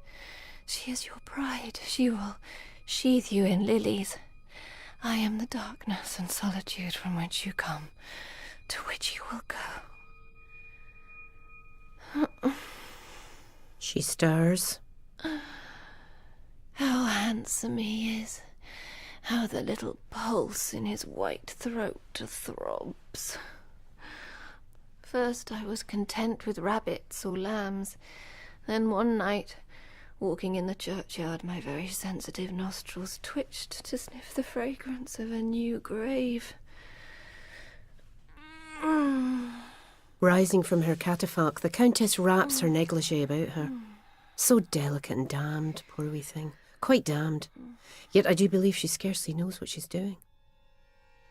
She is your bride. She will sheathe you in lilies. I am the darkness and solitude from which you come, to which you will go. She stirs. How handsome he is. How the little pulse in his white throat throbs. First I was content with rabbits or lambs. Then one night, walking in the churchyard, my very sensitive nostrils twitched to sniff the fragrance of a new grave. Rising from her catafalque, the Countess wraps her negligee about her. So delicate and damned, poor wee thing. Quite damned. Yet I do believe she scarcely knows what she's doing.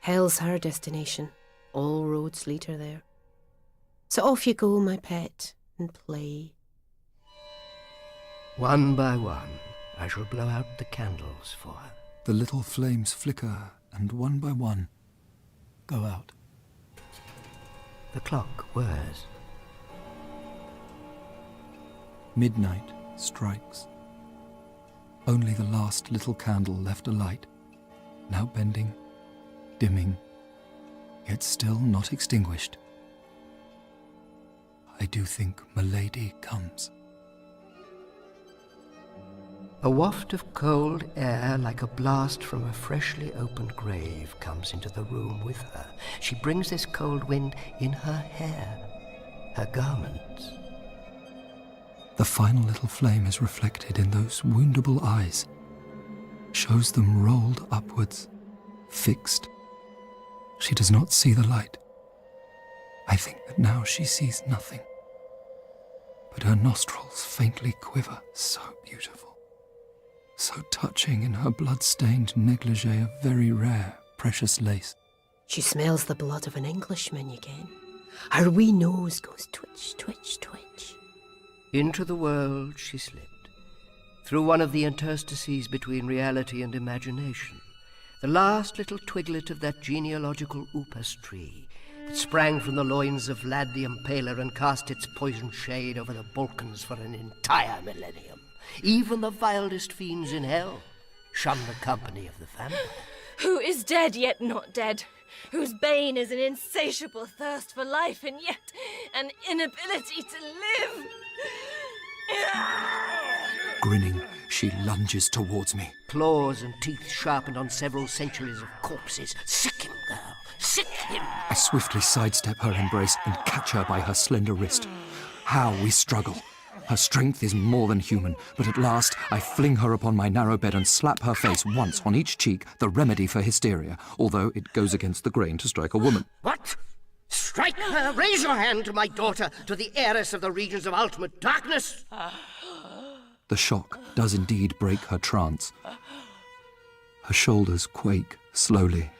Hell's her destination. All roads lead her there. So off you go, my pet, and play. One by one, I shall blow out the candles for her. The little flames flicker, and one by one, go out. The clock whirs. Midnight strikes. Only the last little candle left alight, now bending, dimming, yet still not extinguished. I do think Milady comes. A waft of cold air, like a blast from a freshly opened grave, comes into the room with her. She brings this cold wind in her hair, her garments. The final little flame is reflected in those woundable eyes, shows them rolled upwards, fixed. She does not see the light. I think that now she sees nothing. But her nostrils faintly quiver, so beautiful, so touching in her blood-stained negligee of very rare, precious lace. She smells the blood of an Englishman again. Her wee nose goes twitch, twitch, twitch. Into the world she slipped, through one of the interstices between reality and imagination, the last little twiglet of that genealogical upas tree that sprang from the loins of Vlad the Impaler and cast its poison shade over the Balkans for an entire millennium. Even the vilest fiends in hell shun the company of the vampire. Who is dead yet not dead, whose bane is an insatiable thirst for life and yet an inability to live. Grinning, she lunges towards me. Claws and teeth sharpened on several centuries of corpses. Sick him, girl, sick him! I swiftly sidestep her embrace and catch her by her slender wrist. How we struggle. Her strength is more than human, but at last I fling her upon my narrow bed and slap her face once on each cheek, the remedy for hysteria, although it goes against the grain to strike a woman. What? Strike her! Raise your hand to my daughter, to the heiress of the regions of ultimate darkness! The shock does indeed break her trance. Her shoulders quake slowly.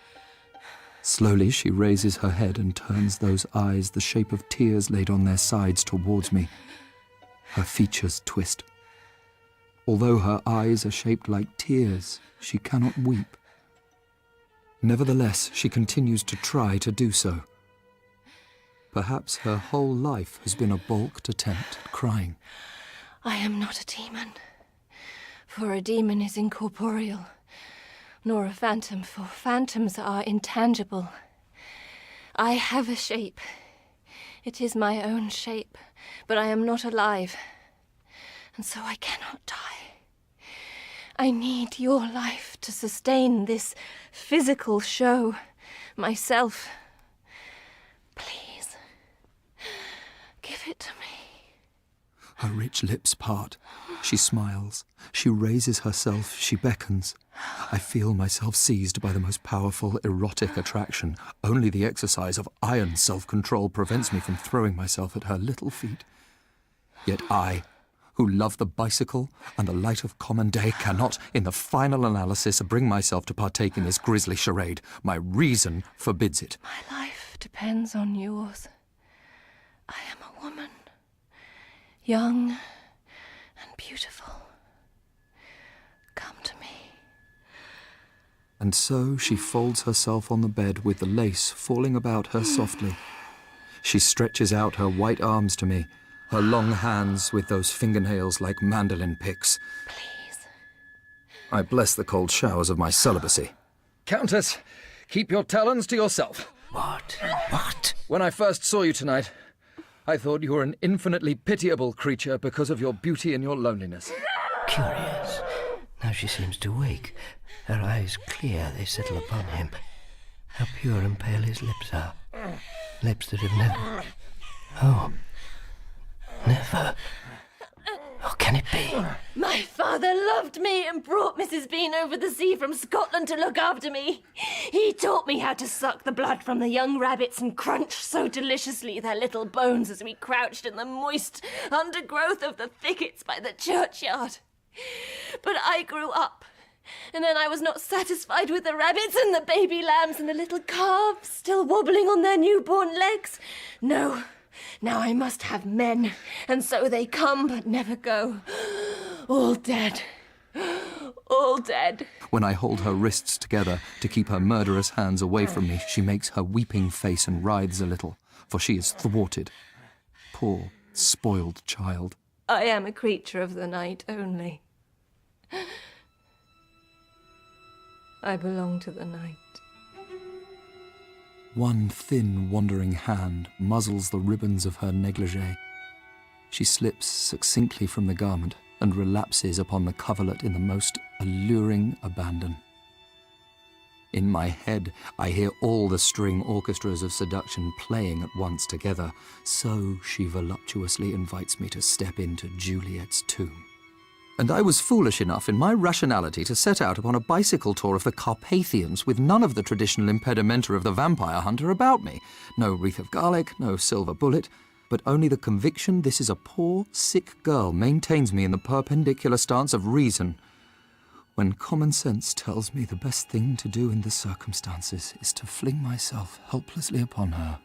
Slowly she raises her head and turns those eyes, the shape of tears laid on their sides, towards me. Her features twist. Although her eyes are shaped like tears, she cannot weep. Nevertheless, she continues to try to do so. Perhaps her whole life has been a balked attempt at crying. I am not a demon, for a demon is incorporeal, nor a phantom, for phantoms are intangible. I have a shape, It is my own shape, but I am not alive, and so I cannot die. I need your life to sustain this physical show. Myself. Please, give it to me. Her rich lips part. She smiles. She raises herself. She beckons. I feel myself seized by the most powerful erotic attraction. Only the exercise of iron self-control prevents me from throwing myself at her little feet. Yet I, who love the bicycle and the light of common day, cannot, in the final analysis, bring myself to partake in this grisly charade. My reason forbids it. My life depends on yours. I am a woman, young and beautiful. Come to me. And so she folds herself on the bed with the lace falling about her softly. She stretches out her white arms to me, her long hands with those fingernails like mandolin picks. Please. I bless the cold showers of my celibacy. Countess, keep your talons to yourself. What? What? When I first saw you tonight, I thought you were an infinitely pitiable creature because of your beauty and your loneliness. Curious. Now she seems to wake. Her eyes clear, they settle upon him. How pure and pale his lips are. Lips that have never... Oh. Never. Oh, can it be? My father loved me and brought Mrs. Bean over the sea from Scotland to look after me. He taught me how to suck the blood from the young rabbits and crunch so deliciously their little bones as we crouched in the moist undergrowth of the thickets by the churchyard. But I grew up, and then I was not satisfied with the rabbits and the baby lambs and the little calves still wobbling on their newborn legs. No. Now I must have men, and so they come but never go. All dead. All dead. When I hold her wrists together to keep her murderous hands away from me, she makes her weeping face and writhes a little, for she is thwarted. Poor, spoiled child. I am a creature of the night only. I belong to the night. One thin, wandering hand muzzles the ribbons of her negligee. She slips succinctly from the garment and relapses upon the coverlet in the most alluring abandon. In my head, I hear all the string orchestras of seduction playing at once together. So she voluptuously invites me to step into Juliet's tomb. And I was foolish enough in my rationality to set out upon a bicycle tour of the Carpathians with none of the traditional impedimenta of the vampire hunter about me. No wreath of garlic, no silver bullet, but only the conviction this is a poor, sick girl maintains me in the perpendicular stance of reason, when common sense tells me the best thing to do in the circumstances is to fling myself helplessly upon her.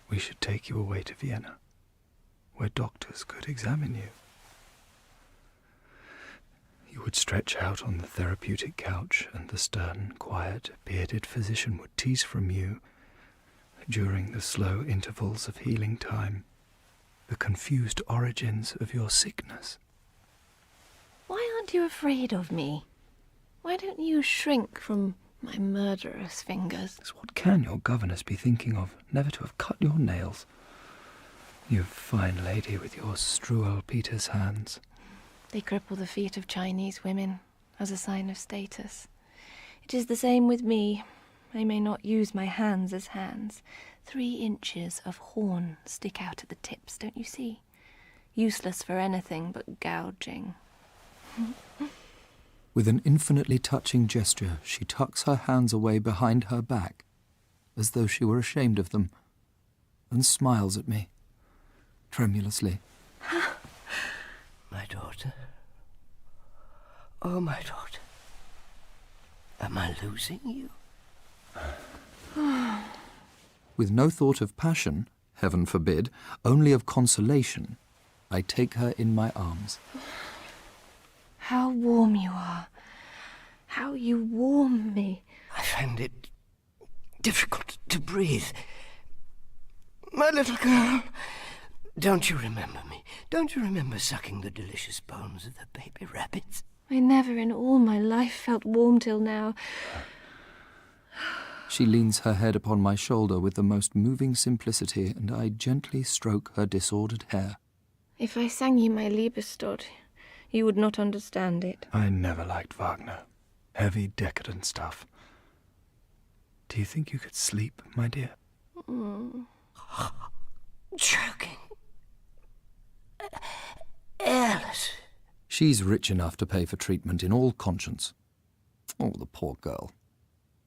We should take you away to Vienna, where doctors could examine you. You would stretch out on the therapeutic couch, and the stern, quiet, bearded physician would tease from you, during the slow intervals of healing time, the confused origins of your sickness. Why aren't you afraid of me? Why don't you shrink from my murderous fingers? What can your governess be thinking of, never to have cut your nails? You fine lady with your Struwwelpeter's hands. They cripple the feet of Chinese women as a sign of status. It is the same with me. I may not use my hands as hands. 3 inches of horn stick out at the tips, don't you see? Useless for anything but gouging. With an infinitely touching gesture, she tucks her hands away behind her back, as though she were ashamed of them, and smiles at me, tremulously. My daughter? Oh, my daughter. Am I losing you? With no thought of passion, heaven forbid, only of consolation, I take her in my arms. How warm you are. How you warm me. I find it difficult to breathe. My little girl, don't you remember me? Don't you remember sucking the delicious bones of the baby rabbits? I never in all my life felt warm till now. She leans her head upon my shoulder with the most moving simplicity, and I gently stroke her disordered hair. If I sang you my Liebestod, you would not understand it. I never liked Wagner. Heavy, decadent stuff. Do you think you could sleep, my dear? Choking. Airless. She's rich enough to pay for treatment in all conscience. Oh, the poor girl.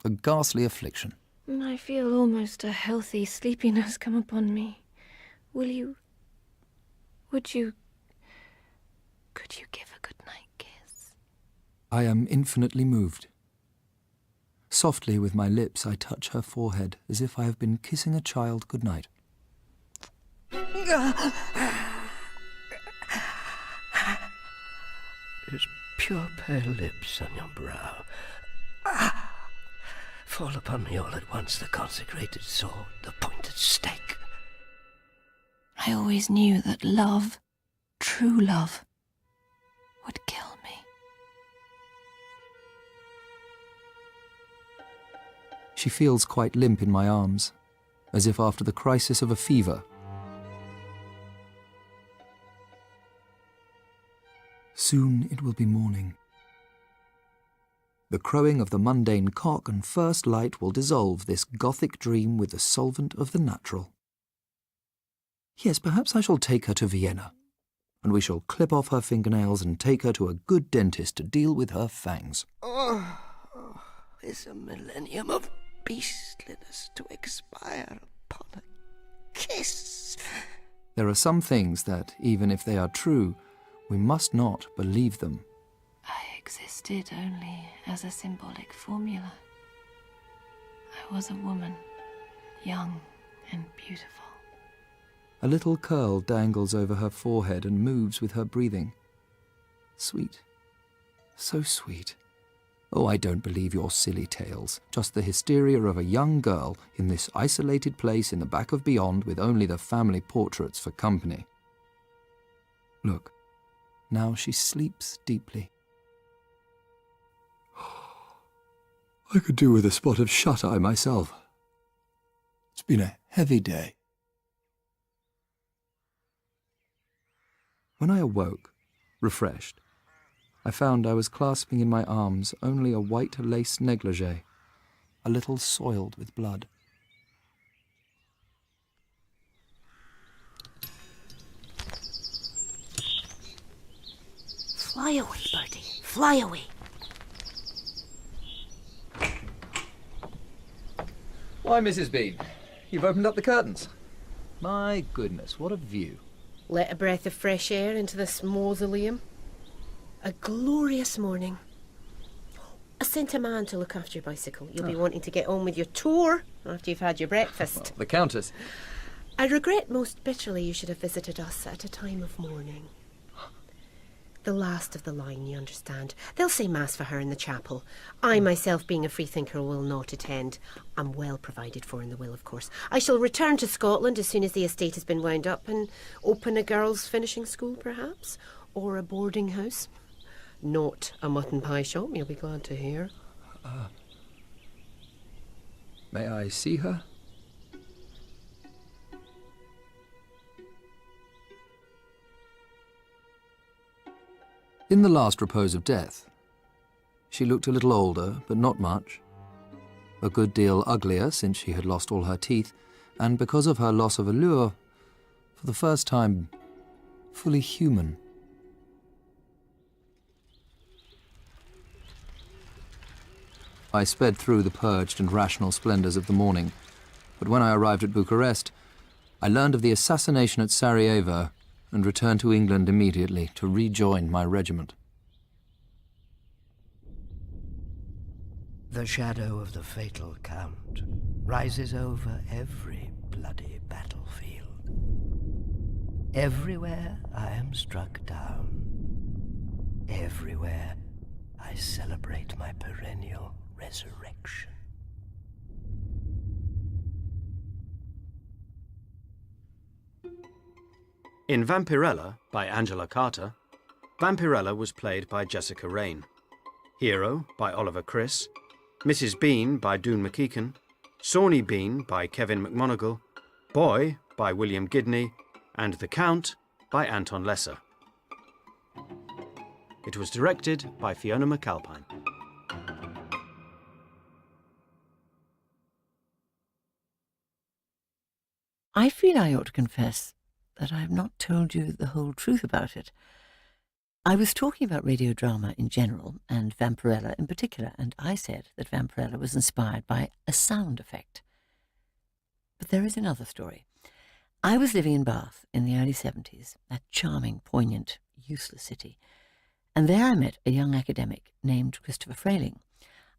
A ghastly affliction. I feel almost a healthy sleepiness come upon me. Could you give a good night kiss? I am infinitely moved. Softly with my lips I touch her forehead as if I have been kissing a child good night. His pure pale lips on your brow. Fall upon me all at once, the consecrated sword, the pointed stake. I always knew that love, true love, would kill me. She feels quite limp in my arms, as if after the crisis of a fever. Soon it will be morning. The crowing of the mundane cock and first light will dissolve this Gothic dream with the solvent of the natural. Yes, perhaps I shall take her to Vienna, and we shall clip off her fingernails and take her to a good dentist to deal with her fangs. Oh, is a millennium of beastliness to expire upon a kiss? There are some things that, even if they are true, we must not believe them. I existed only as a symbolic formula. I was a woman, young and beautiful. A little curl dangles over her forehead and moves with her breathing. Sweet. So sweet. Oh, I don't believe your silly tales. Just the hysteria of a young girl in this isolated place in the back of beyond with only the family portraits for company. Look, now she sleeps deeply. I could do with a spot of shut-eye myself. It's been a heavy day. When I awoke, refreshed, I found I was clasping in my arms only a white lace negligee, a little soiled with blood. Fly away, birdie. Fly away. Why, Mrs. Bean, you've opened up the curtains. My goodness, what a view. Let a breath of fresh air into this mausoleum. A glorious morning. I sent a man to look after your bicycle. You'll be wanting to get on with your tour after you've had your breakfast. Well, the Countess. I regret most bitterly you should have visited us at a time of mourning. The last of the line, you understand. They'll say Mass for her in the chapel. I, myself, being a freethinker, will not attend. I'm well provided for in the will, of course. I shall return to Scotland as soon as the estate has been wound up and open a girls' finishing school, perhaps, or a boarding house. Not a mutton pie shop, you'll be glad to hear. May I see her? In the last repose of death, she looked a little older, but not much. A good deal uglier since she had lost all her teeth, and because of her loss of allure, for the first time, fully human. I sped through the purged and rational splendours of the morning, but when I arrived at Bucharest, I learned of the assassination at Sarajevo and returned to England immediately to rejoin my regiment. The shadow of the fatal Count rises over every bloody battlefield. Everywhere I am struck down. Everywhere I celebrate my perennial resurrection. In Vampirella, by Angela Carter, Vampirella was played by Jessica Raine, Hero by Oliver Chris, Mrs. Bean by Doon McKeekan, Sawney Bean by Kevin McMonagle, Boy by William Gidney, and The Count by Anton Lesser. It was directed by Fiona McAlpine. I feel I ought to confess that I have not told you the whole truth about it. I was talking about radio drama in general and Vampirella in particular, and I said that Vampirella was inspired by a sound effect. But there is another story. I was living in Bath in the early 70s, that charming, poignant, useless city, and there I met a young academic named Christopher Frayling.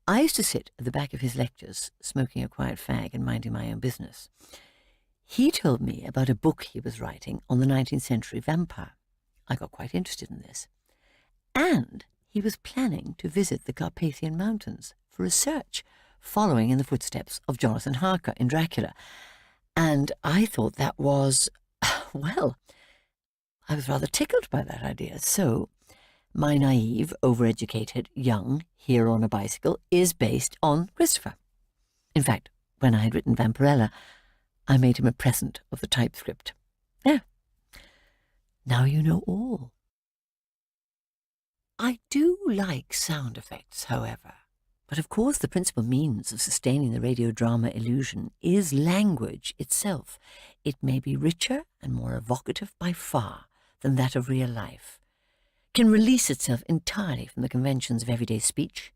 I used to sit at the back of his lectures, smoking a quiet fag and minding my own business. He told me about a book he was writing on the 19th century vampire. I got quite interested in this. And he was planning to visit the Carpathian Mountains for research, following in the footsteps of Jonathan Harker in Dracula. And I thought that was, well, I was rather tickled by that idea. So my naive, overeducated, young hero on a bicycle is based on Christopher. In fact, when I had written Vampirella, I made him a present of the typescript. Yeah. Now you know all. I do like sound effects, however. But of course the principal means of sustaining the radio drama illusion is language itself. It may be richer and more evocative by far than that of real life, can release itself entirely from the conventions of everyday speech,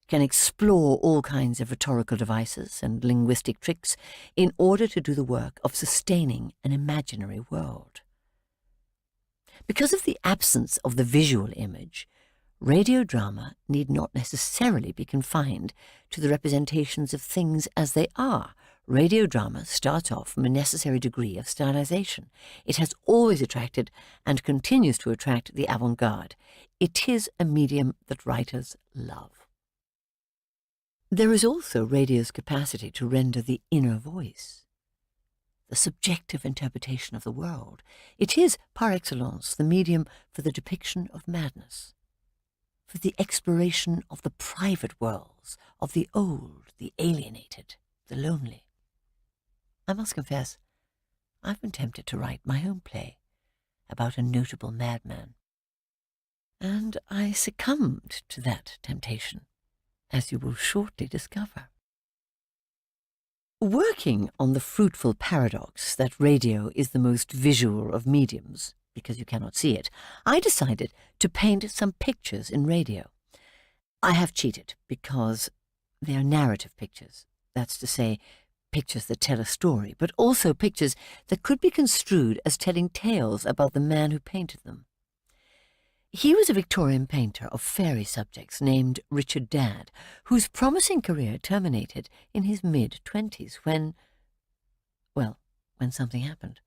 can explore all kinds of rhetorical devices and linguistic tricks in order to do the work of sustaining an imaginary world. Because of the absence of the visual image, radio drama need not necessarily be confined to the representations of things as they are. Radio drama starts off from a necessary degree of stylization. It has always attracted and continues to attract the avant-garde. It is a medium that writers love. There is also radio's capacity to render the inner voice, the subjective interpretation of the world. It is, par excellence, the medium for the depiction of madness, for the exploration of the private worlds, of the old, the alienated, the lonely. I must confess, I've been tempted to write my own play about a notable madman, and I succumbed to that temptation, as you will shortly discover. Working on the fruitful paradox that radio is the most visual of mediums, because you cannot see it, I decided to paint some pictures in radio. I have cheated because they are narrative pictures, that's to say, pictures that tell a story, but also pictures that could be construed as telling tales about the man who painted them. He was a Victorian painter of fairy subjects named Richard Dadd, whose promising career terminated in his mid-20s when something happened.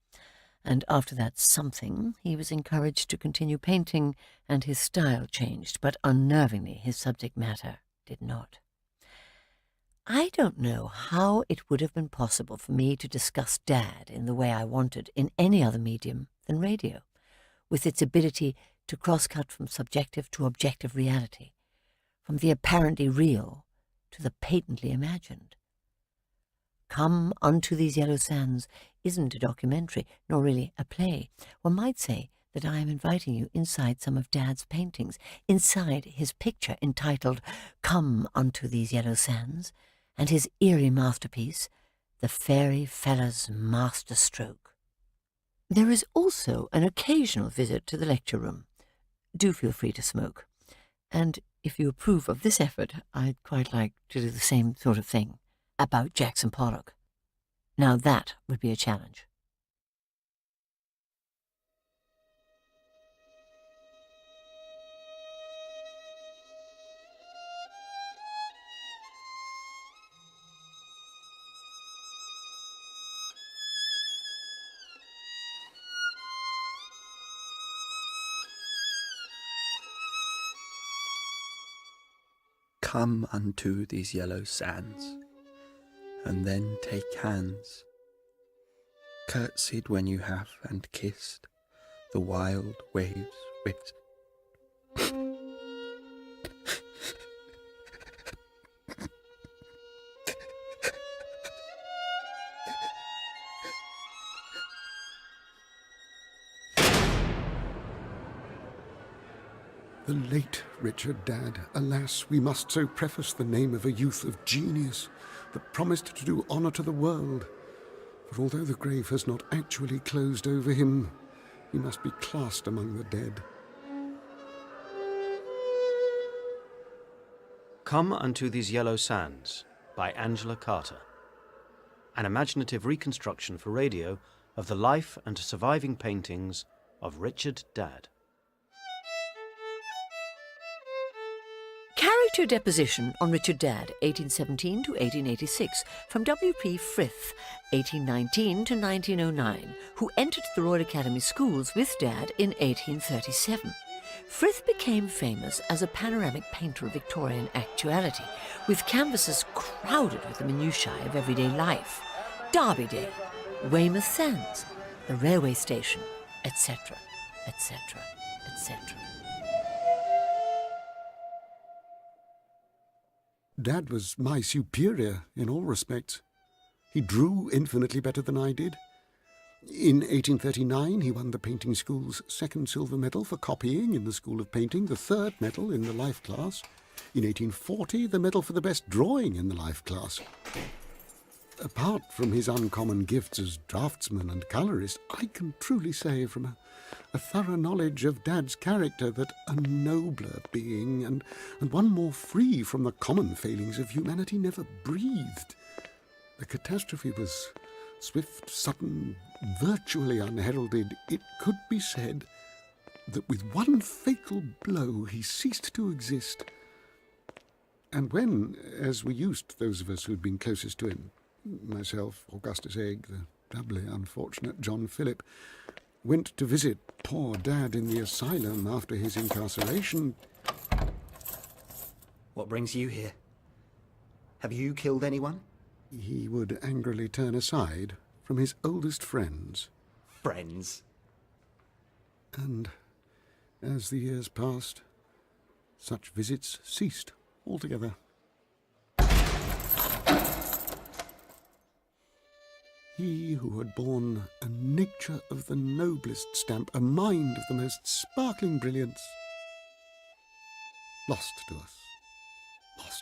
And after that something, he was encouraged to continue painting, and his style changed, but unnervingly his subject matter did not. I don't know how it would have been possible for me to discuss Dadd in the way I wanted in any other medium than radio, with its ability to cross-cut from subjective to objective reality, from the apparently real to the patently imagined. Come Unto These Yellow Sands isn't a documentary, nor really a play. One might say that I am inviting you inside some of Dadd's paintings, inside his picture entitled Come Unto These Yellow Sands, and his eerie masterpiece, The Fairy Fella's Master Stroke. There is also an occasional visit to the lecture room. Do feel free to smoke. And if you approve of this effort, I'd quite like to do the same sort of thing about Jackson Pollock. Now that would be a challenge. Come unto these yellow sands, and then take hands, curtsied when you have and kissed the wild waves whipped. The late Richard Dadd, alas, we must so preface the name of a youth of genius that promised to do honour to the world. For although the grave has not actually closed over him, he must be classed among the dead. Come Unto These Yellow Sands by Angela Carter. An imaginative reconstruction for radio of the life and surviving paintings of Richard Dadd. Character deposition on Richard Dadd, 1817 to 1886, from W.P. Frith, 1819 to 1909, who entered the Royal Academy Schools with Dadd in 1837. Frith became famous as a panoramic painter of Victorian actuality, with canvases crowded with the minutiae of everyday life. Derby Day, Weymouth Sands, the railway station, etc., etc., etc. Dadd was my superior in all respects. He drew infinitely better than I did. In 1839, he won the Painting School's second silver medal for copying in the School of Painting, the third medal in the life class. In 1840, the medal for the best drawing in the life class. Apart from his uncommon gifts as draftsman and colourist, I can truly say from a thorough knowledge of Dadd's character that a nobler being and one more free from the common failings of humanity never breathed. The catastrophe was swift, sudden, virtually unheralded. It could be said that with one fatal blow he ceased to exist. And when, as we used, those of us who'd been closest to him, myself, Augustus Egg, the doubly unfortunate John Philip, went to visit poor Dadd in the asylum after his incarceration. What brings you here? Have you killed anyone? He would angrily turn aside from his oldest friends. Friends? And as the years passed, such visits ceased altogether. He who had borne a nature of the noblest stamp, a mind of the most sparkling brilliance, lost to us, lost.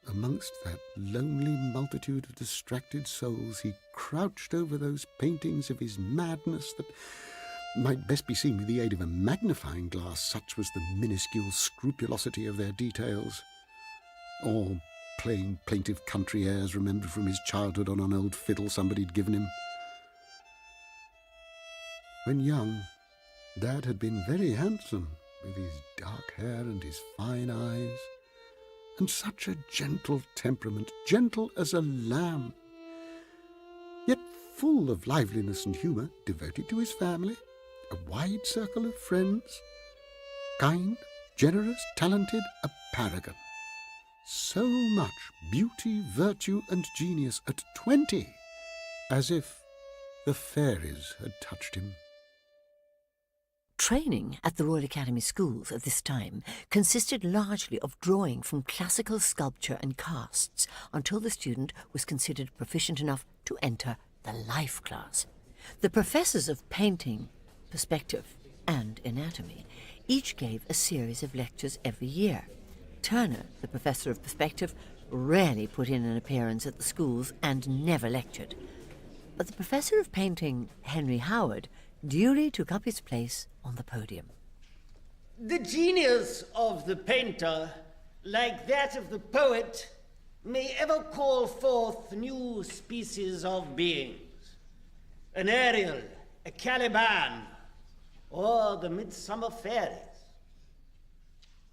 Amongst that lonely multitude of distracted souls, he crouched over those paintings of his madness that might best be seen with the aid of a magnifying glass, such was the minuscule scrupulosity of their details. Or playing plaintive country airs remembered from his childhood on an old fiddle somebody'd given him. When young, Dadd had been very handsome, with his dark hair and his fine eyes, and such a gentle temperament, gentle as a lamb, yet full of liveliness and humour, devoted to his family, a wide circle of friends, kind, generous, talented, a paragon. So much beauty, virtue and genius at 20, as if the fairies had touched him. Training at the Royal Academy Schools of this time consisted largely of drawing from classical sculpture and casts until the student was considered proficient enough to enter the life class. The professors of painting, perspective and anatomy each gave a series of lectures every year. Turner, the professor of perspective, rarely put in an appearance at the schools and never lectured. But the professor of painting, Henry Howard, duly took up his place on the podium. The genius of the painter, like that of the poet, may ever call forth new species of beings. An Ariel, a Caliban, or the Midsummer Fairies.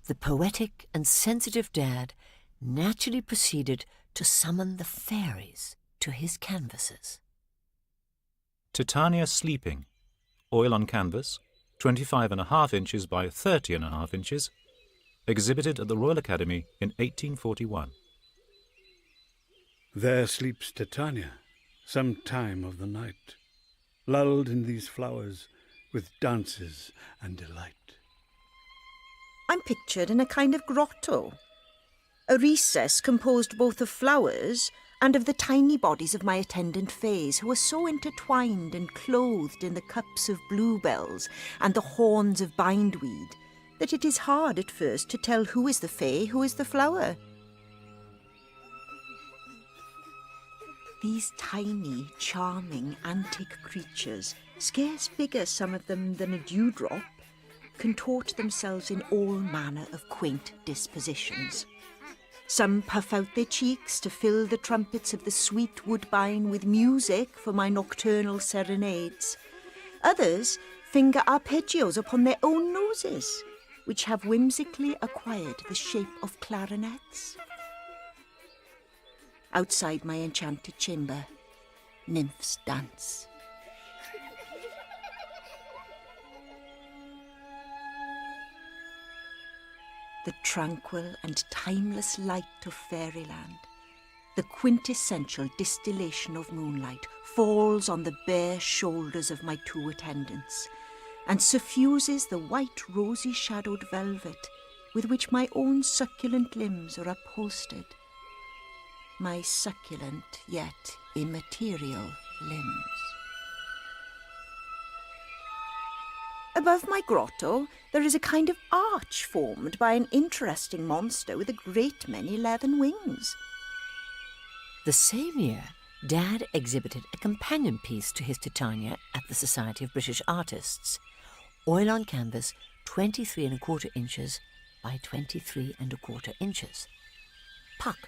The poetic and sensitive Dadd naturally proceeded to summon the fairies to his canvases. Titania Sleeping, oil on canvas, 25.5 inches by 30.5 inches, exhibited at the Royal Academy in 1841. There sleeps Titania, some time of the night, lulled in these flowers with dances and delight. I'm pictured in a kind of grotto, a recess composed both of flowers and of the tiny bodies of my attendant fays, who are so intertwined and clothed in the cups of bluebells and the horns of bindweed, that it is hard at first to tell who is the fay, who is the flower. These tiny, charming, antic creatures, scarce bigger some of them than a dewdrop, contort themselves in all manner of quaint dispositions. Some puff out their cheeks to fill the trumpets of the sweet woodbine with music for my nocturnal serenades. Others finger arpeggios upon their own noses, which have whimsically acquired the shape of clarinets. Outside my enchanted chamber, nymphs dance. The tranquil and timeless light of fairyland, the quintessential distillation of moonlight, falls on the bare shoulders of my two attendants and suffuses the white rosy-shadowed velvet with which my own succulent limbs are upholstered. My succulent yet immaterial limbs. Above my grotto, there is a kind of arch formed by an interesting monster with a great many leathern wings. The same year, Dad exhibited a companion piece to his Titania at the Society of British Artists. Oil on canvas, 23 1/4 inches by 23 1/4 inches. Puck,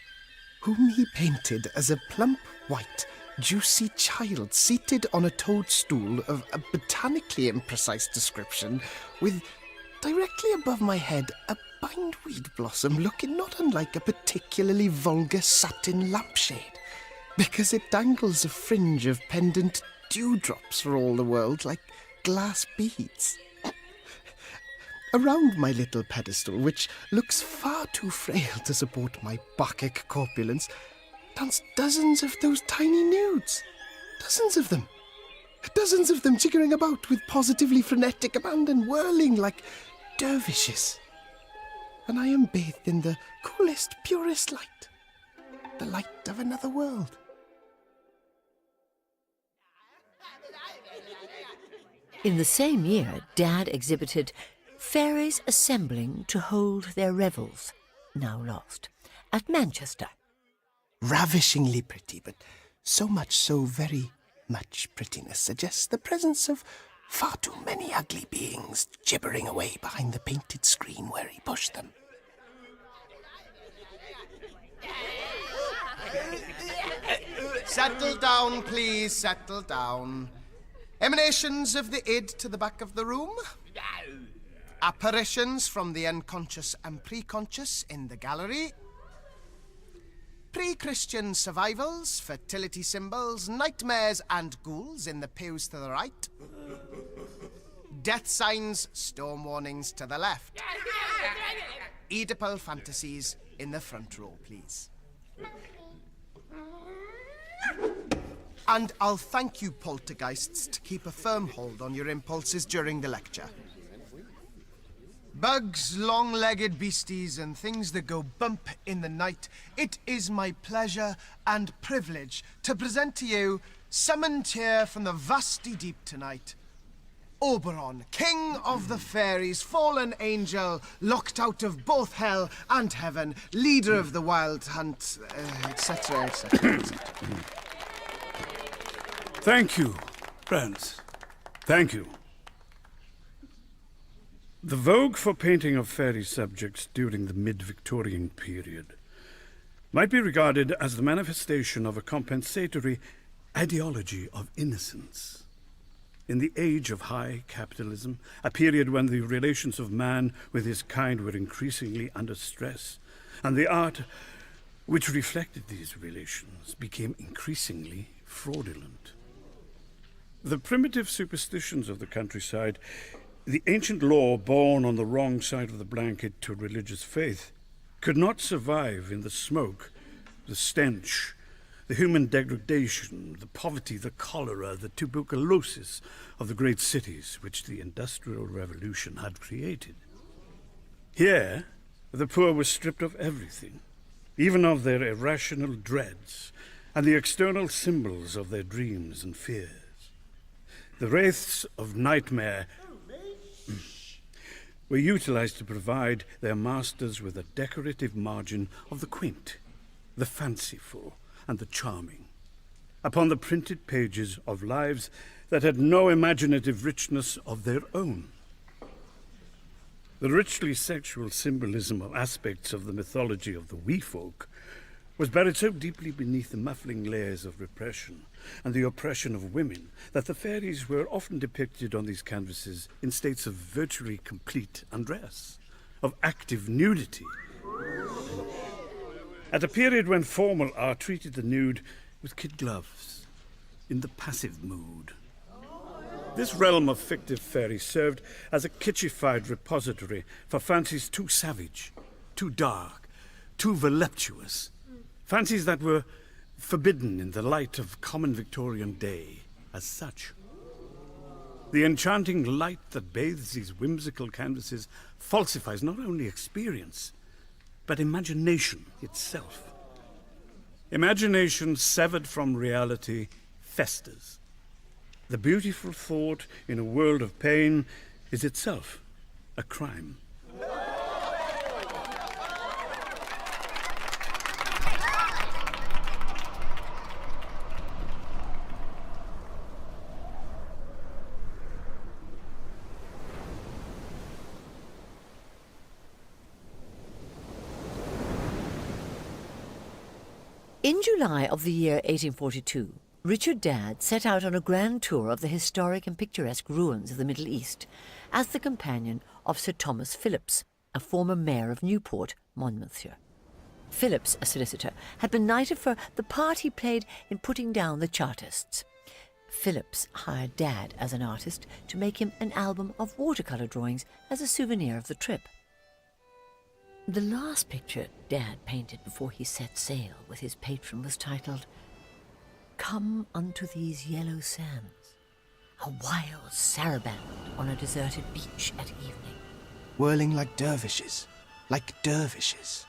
whom he painted as a plump, white, juicy child seated on a toadstool of a botanically imprecise description, with directly above my head a bindweed blossom looking not unlike a particularly vulgar satin lampshade, because it dangles a fringe of pendant dewdrops for all the world like glass beads. Around my little pedestal, which looks far too frail to support my Bacchic corpulence, dance dozens of those tiny nudes. Dozens of them. Dozens of them jiggering about with positively frenetic abandon, whirling like dervishes. And I am bathed in the coolest, purest light. The light of another world. in the same year, Dad exhibited Fairies Assembling to Hold Their Revels, now lost, at Manchester. Ravishingly pretty, but so much so very much prettiness suggests the presence of far too many ugly beings gibbering away behind the painted screen where he pushed them. Settle down, please, settle down. Emanations of the id to the back of the room. Apparitions from the unconscious and preconscious in the gallery. Pre-Christian survivals, fertility symbols, nightmares and ghouls in the pews to the right. Death signs, storm warnings to the left. Oedipal fantasies in the front row, please. And I'll thank you, poltergeists, to keep a firm hold on your impulses during the lecture. Bugs, long-legged beasties, and things that go bump in the night, it is my pleasure and privilege to present to you, summoned here from the vasty deep tonight, Oberon, king of the fairies, fallen angel, locked out of both hell and heaven, leader of the wild hunt, etc., etc., etc. Thank you, friends. Thank you. The vogue for painting of fairy subjects during the mid-Victorian period might be regarded as the manifestation of a compensatory ideology of innocence. In the age of high capitalism, a period when the relations of man with his kind were increasingly under stress, and the art which reflected these relations became increasingly fraudulent. The primitive superstitions of the countryside, the ancient law born on the wrong side of the blanket to religious faith, could not survive in the smoke, the stench, the human degradation, the poverty, the cholera, the tuberculosis of the great cities which the Industrial Revolution had created. Here, the poor were stripped of everything, even of their irrational dreads, and the external symbols of their dreams and fears. The wraiths of nightmare were utilized to provide their masters with a decorative margin of the quaint, the fanciful, and the charming, upon the printed pages of lives that had no imaginative richness of their own. The richly sexual symbolism of aspects of the mythology of the wee folk was buried so deeply beneath the muffling layers of repression and the oppression of women that the fairies were often depicted on these canvases in states of virtually complete undress, of active nudity. At a period when formal art treated the nude with kid gloves, in the passive mood. This realm of fictive fairy served as a kitschified repository for fancies too savage, too dark, too voluptuous, fancies that were forbidden in the light of common Victorian day as such. The enchanting light that bathes these whimsical canvases falsifies not only experience, but imagination itself. Imagination severed from reality festers. The beautiful thought in a world of pain is itself a crime. In July of the year 1842, Richard Dadd set out on a grand tour of the historic and picturesque ruins of the Middle East as the companion of Sir Thomas Phillips, a former mayor of Newport, Monmouthshire. Phillips, a solicitor, had been knighted for the part he played in putting down the Chartists. Phillips hired Dadd as an artist to make him an album of watercolour drawings as a souvenir of the trip. The last picture Dadd painted before he set sail with his patron was titled, "Come unto these yellow sands, a wild saraband on a deserted beach at evening." Whirling like dervishes, like dervishes.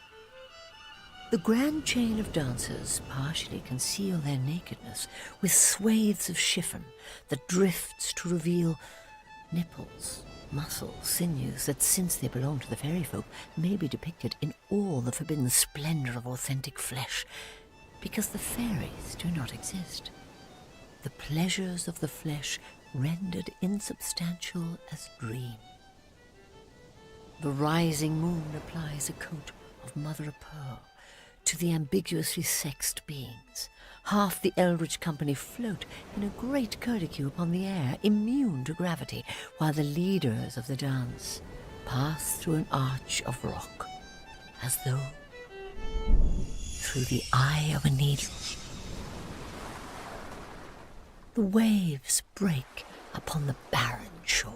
The grand chain of dancers partially conceal their nakedness with swathes of chiffon that drifts to reveal nipples, muscles, sinews that, since they belong to the fairy folk, may be depicted in all the forbidden splendour of authentic flesh, because the fairies do not exist. The pleasures of the flesh rendered insubstantial as dream. The rising moon applies a coat of mother of pearl to the ambiguously sexed beings. Half the eldritch company float in a great curlicue upon the air, immune to gravity, while the leaders of the dance pass through an arch of rock, as though through the eye of a needle. The waves break upon the barren shore.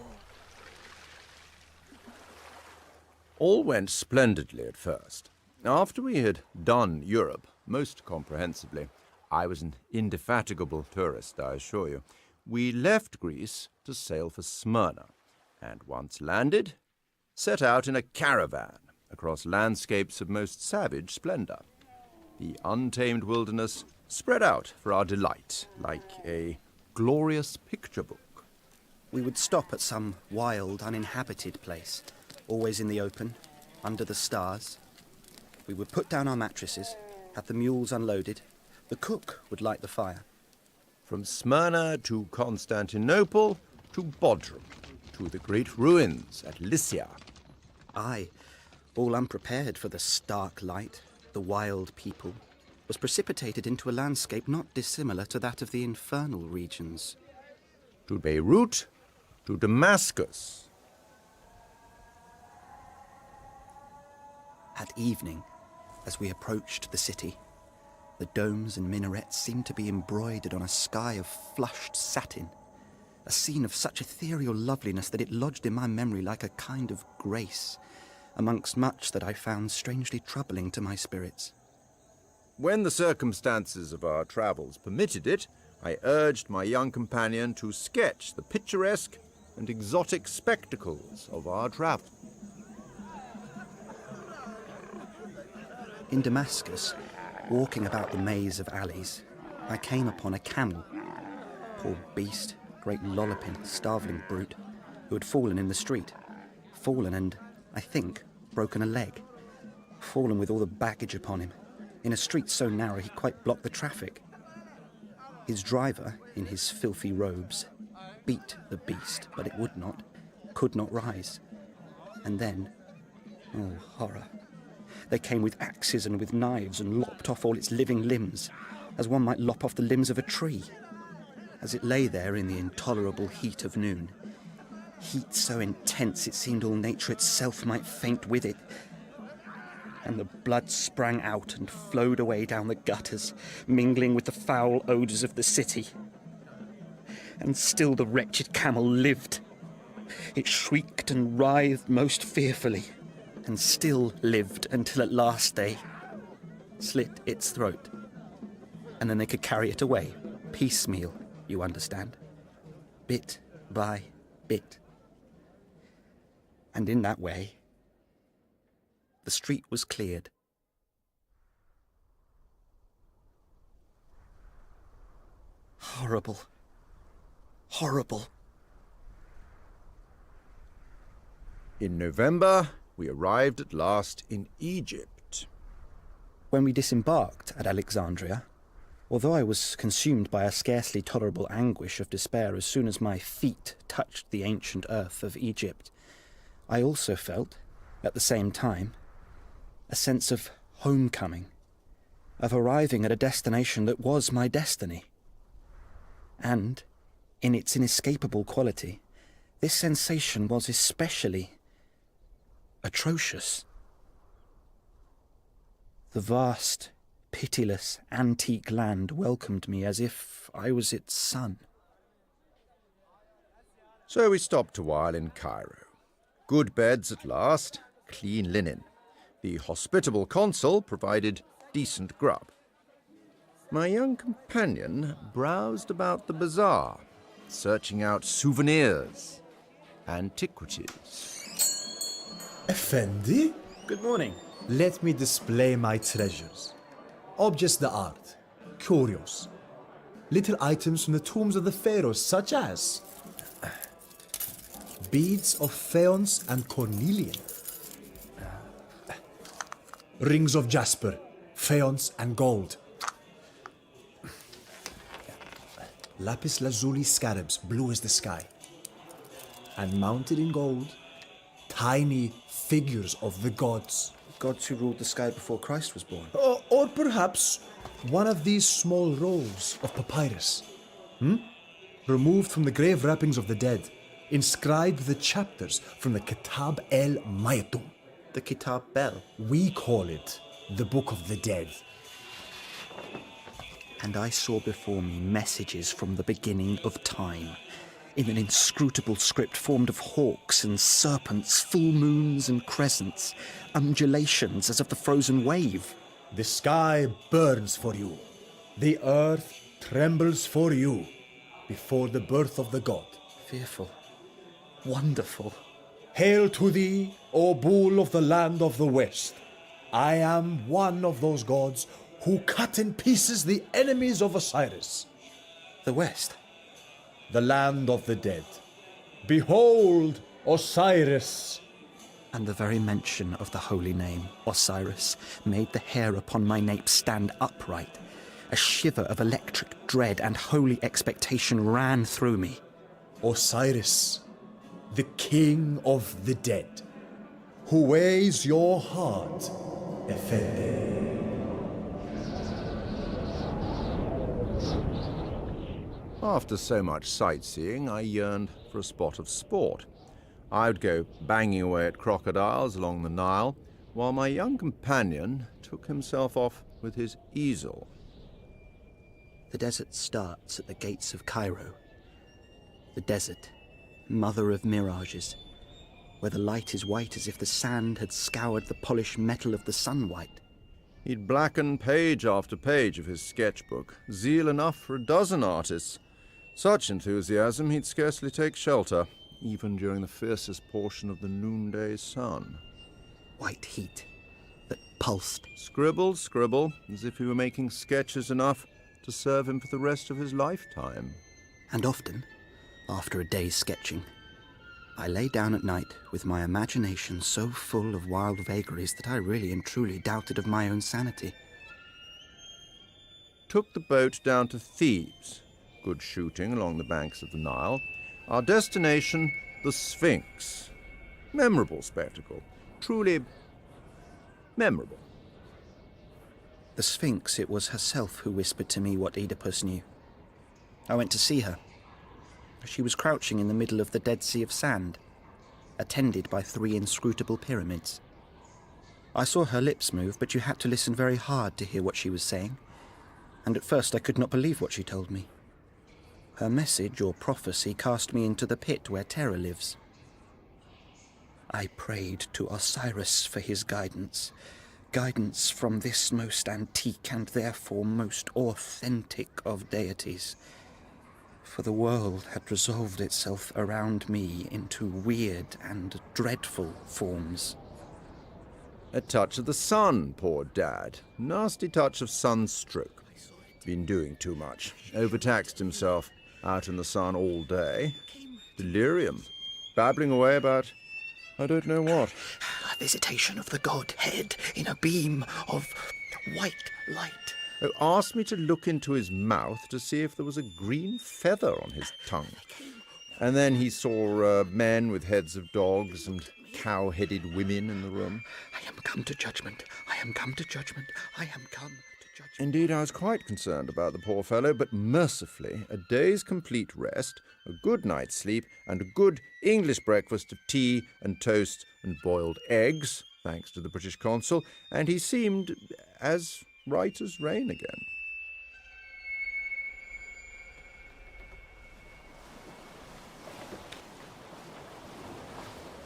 All went splendidly at first. After we had done Europe most comprehensively, I was an indefatigable tourist, I assure you, we left Greece to sail for Smyrna, and once landed, set out in a caravan across landscapes of most savage splendour. The untamed wilderness spread out for our delight like a glorious picture book. We would stop at some wild, uninhabited place, always in the open, under the stars. We would put down our mattresses, have the mules unloaded. The cook would light the fire. From Smyrna to Constantinople to Bodrum, to the great ruins at Lycia. I, all unprepared for the stark light, the wild people, was precipitated into a landscape not dissimilar to that of the infernal regions. To Beirut, to Damascus. At evening, as we approached the city, the domes and minarets seemed to be embroidered on a sky of flushed satin, a scene of such ethereal loveliness that it lodged in my memory like a kind of grace, amongst much that I found strangely troubling to my spirits. When the circumstances of our travels permitted it, I urged my young companion to sketch the picturesque and exotic spectacles of our travel. In Damascus, walking about the maze of alleys, I came upon a camel. Poor beast, great lolloping, starveling brute, who had fallen in the street. Fallen and, I think, broken a leg. Fallen with all the baggage upon him, in a street so narrow he quite blocked the traffic. His driver, in his filthy robes, beat the beast, but it would not, could not rise. And then, oh horror, they came with axes and with knives and lopped off all its living limbs, as one might lop off the limbs of a tree. As it lay there in the intolerable heat of noon, heat so intense it seemed all nature itself might faint with it, and the blood sprang out and flowed away down the gutters, mingling with the foul odours of the city. And still the wretched camel lived. It shrieked and writhed most fearfully, and still lived until at last they slit its throat. And then they could carry it away, piecemeal, you understand, bit by bit. And in that way, the street was cleared. Horrible. Horrible. In November, we arrived at last in Egypt. When we disembarked at Alexandria, although I was consumed by a scarcely tolerable anguish of despair as soon as my feet touched the ancient earth of Egypt, I also felt, at the same time, a sense of homecoming, of arriving at a destination that was my destiny. And, in its inescapable quality, this sensation was especially atrocious. The vast, pitiless, antique land welcomed me as if I was its son. So we stopped a while in Cairo. Good beds at last, clean linen. The hospitable consul provided decent grub. My young companion browsed about the bazaar, searching out souvenirs, antiquities. Effendi? Good morning. Let me display my treasures. Objects d'art, curios, little items from the tombs of the pharaohs, such as beads of faience and cornelian, rings of jasper, faience and gold, lapis lazuli scarabs, blue as the sky, and mounted in gold, tiny figures of the gods. Gods who ruled the sky before Christ was born. Or perhaps one of these small rolls of papyrus, removed from the grave wrappings of the dead, inscribed with the chapters from the Kitab el-Maytum. The Kitab Bel? We call it the Book of the Dead. And I saw before me messages from the beginning of time, in an inscrutable script formed of hawks and serpents, full moons and crescents, undulations as of the frozen wave. The sky burns for you. The earth trembles for you before the birth of the god. Fearful. Wonderful. Hail to thee, O bull of the land of the west. I am one of those gods who cut in pieces the enemies of Osiris. The west? The land of the dead. Behold, Osiris. And the very mention of the holy name, Osiris, made the hair upon my nape stand upright. A shiver of electric dread and holy expectation ran through me. Osiris, the king of the dead, who weighs your heart, Effendi. After so much sightseeing, I yearned for a spot of sport. I would go banging away at crocodiles along the Nile, while my young companion took himself off with his easel. The desert starts at the gates of Cairo. The desert, mother of mirages, where the light is white as if the sand had scoured the polished metal of the sun white. He'd blacken page after page of his sketchbook, zeal enough for a dozen artists. Such enthusiasm he'd scarcely take shelter, even during the fiercest portion of the noonday sun. White heat that pulsed. Scribble, scribble, as if he were making sketches enough to serve him for the rest of his lifetime. And often, after a day's sketching, I lay down at night with my imagination so full of wild vagaries that I really and truly doubted of my own sanity. Took the boat down to Thebes. Good shooting along the banks of the Nile. Our destination, the Sphinx. Memorable spectacle. Truly memorable. The Sphinx, it was herself who whispered to me what Oedipus knew. I went to see her. She was crouching in the middle of the Dead Sea of Sand, attended by 3 inscrutable pyramids. I saw her lips move, but you had to listen very hard to hear what she was saying, and at first I could not believe what she told me. Her message or prophecy cast me into the pit where terror lives. I prayed to Osiris for his guidance, guidance from this most antique and therefore most authentic of deities. For the world had resolved itself around me into weird and dreadful forms. A touch of the sun, poor Dad. Nasty touch of sunstroke. Been doing too much. Overtaxed himself. Out in the sun all day. Delirium. Babbling away about I don't know what. A visitation of the Godhead in a beam of white light. Oh, asked me to look into his mouth to see if there was a green feather on his tongue. And then he saw men with heads of dogs and cow-headed women in the room. I am come to judgment. I am come to judgment. I am come to judgment. Indeed, I was quite concerned about the poor fellow, but mercifully, a day's complete rest, a good night's sleep, and a good English breakfast of tea and toast and boiled eggs, thanks to the British consul, and he seemed as right as rain again.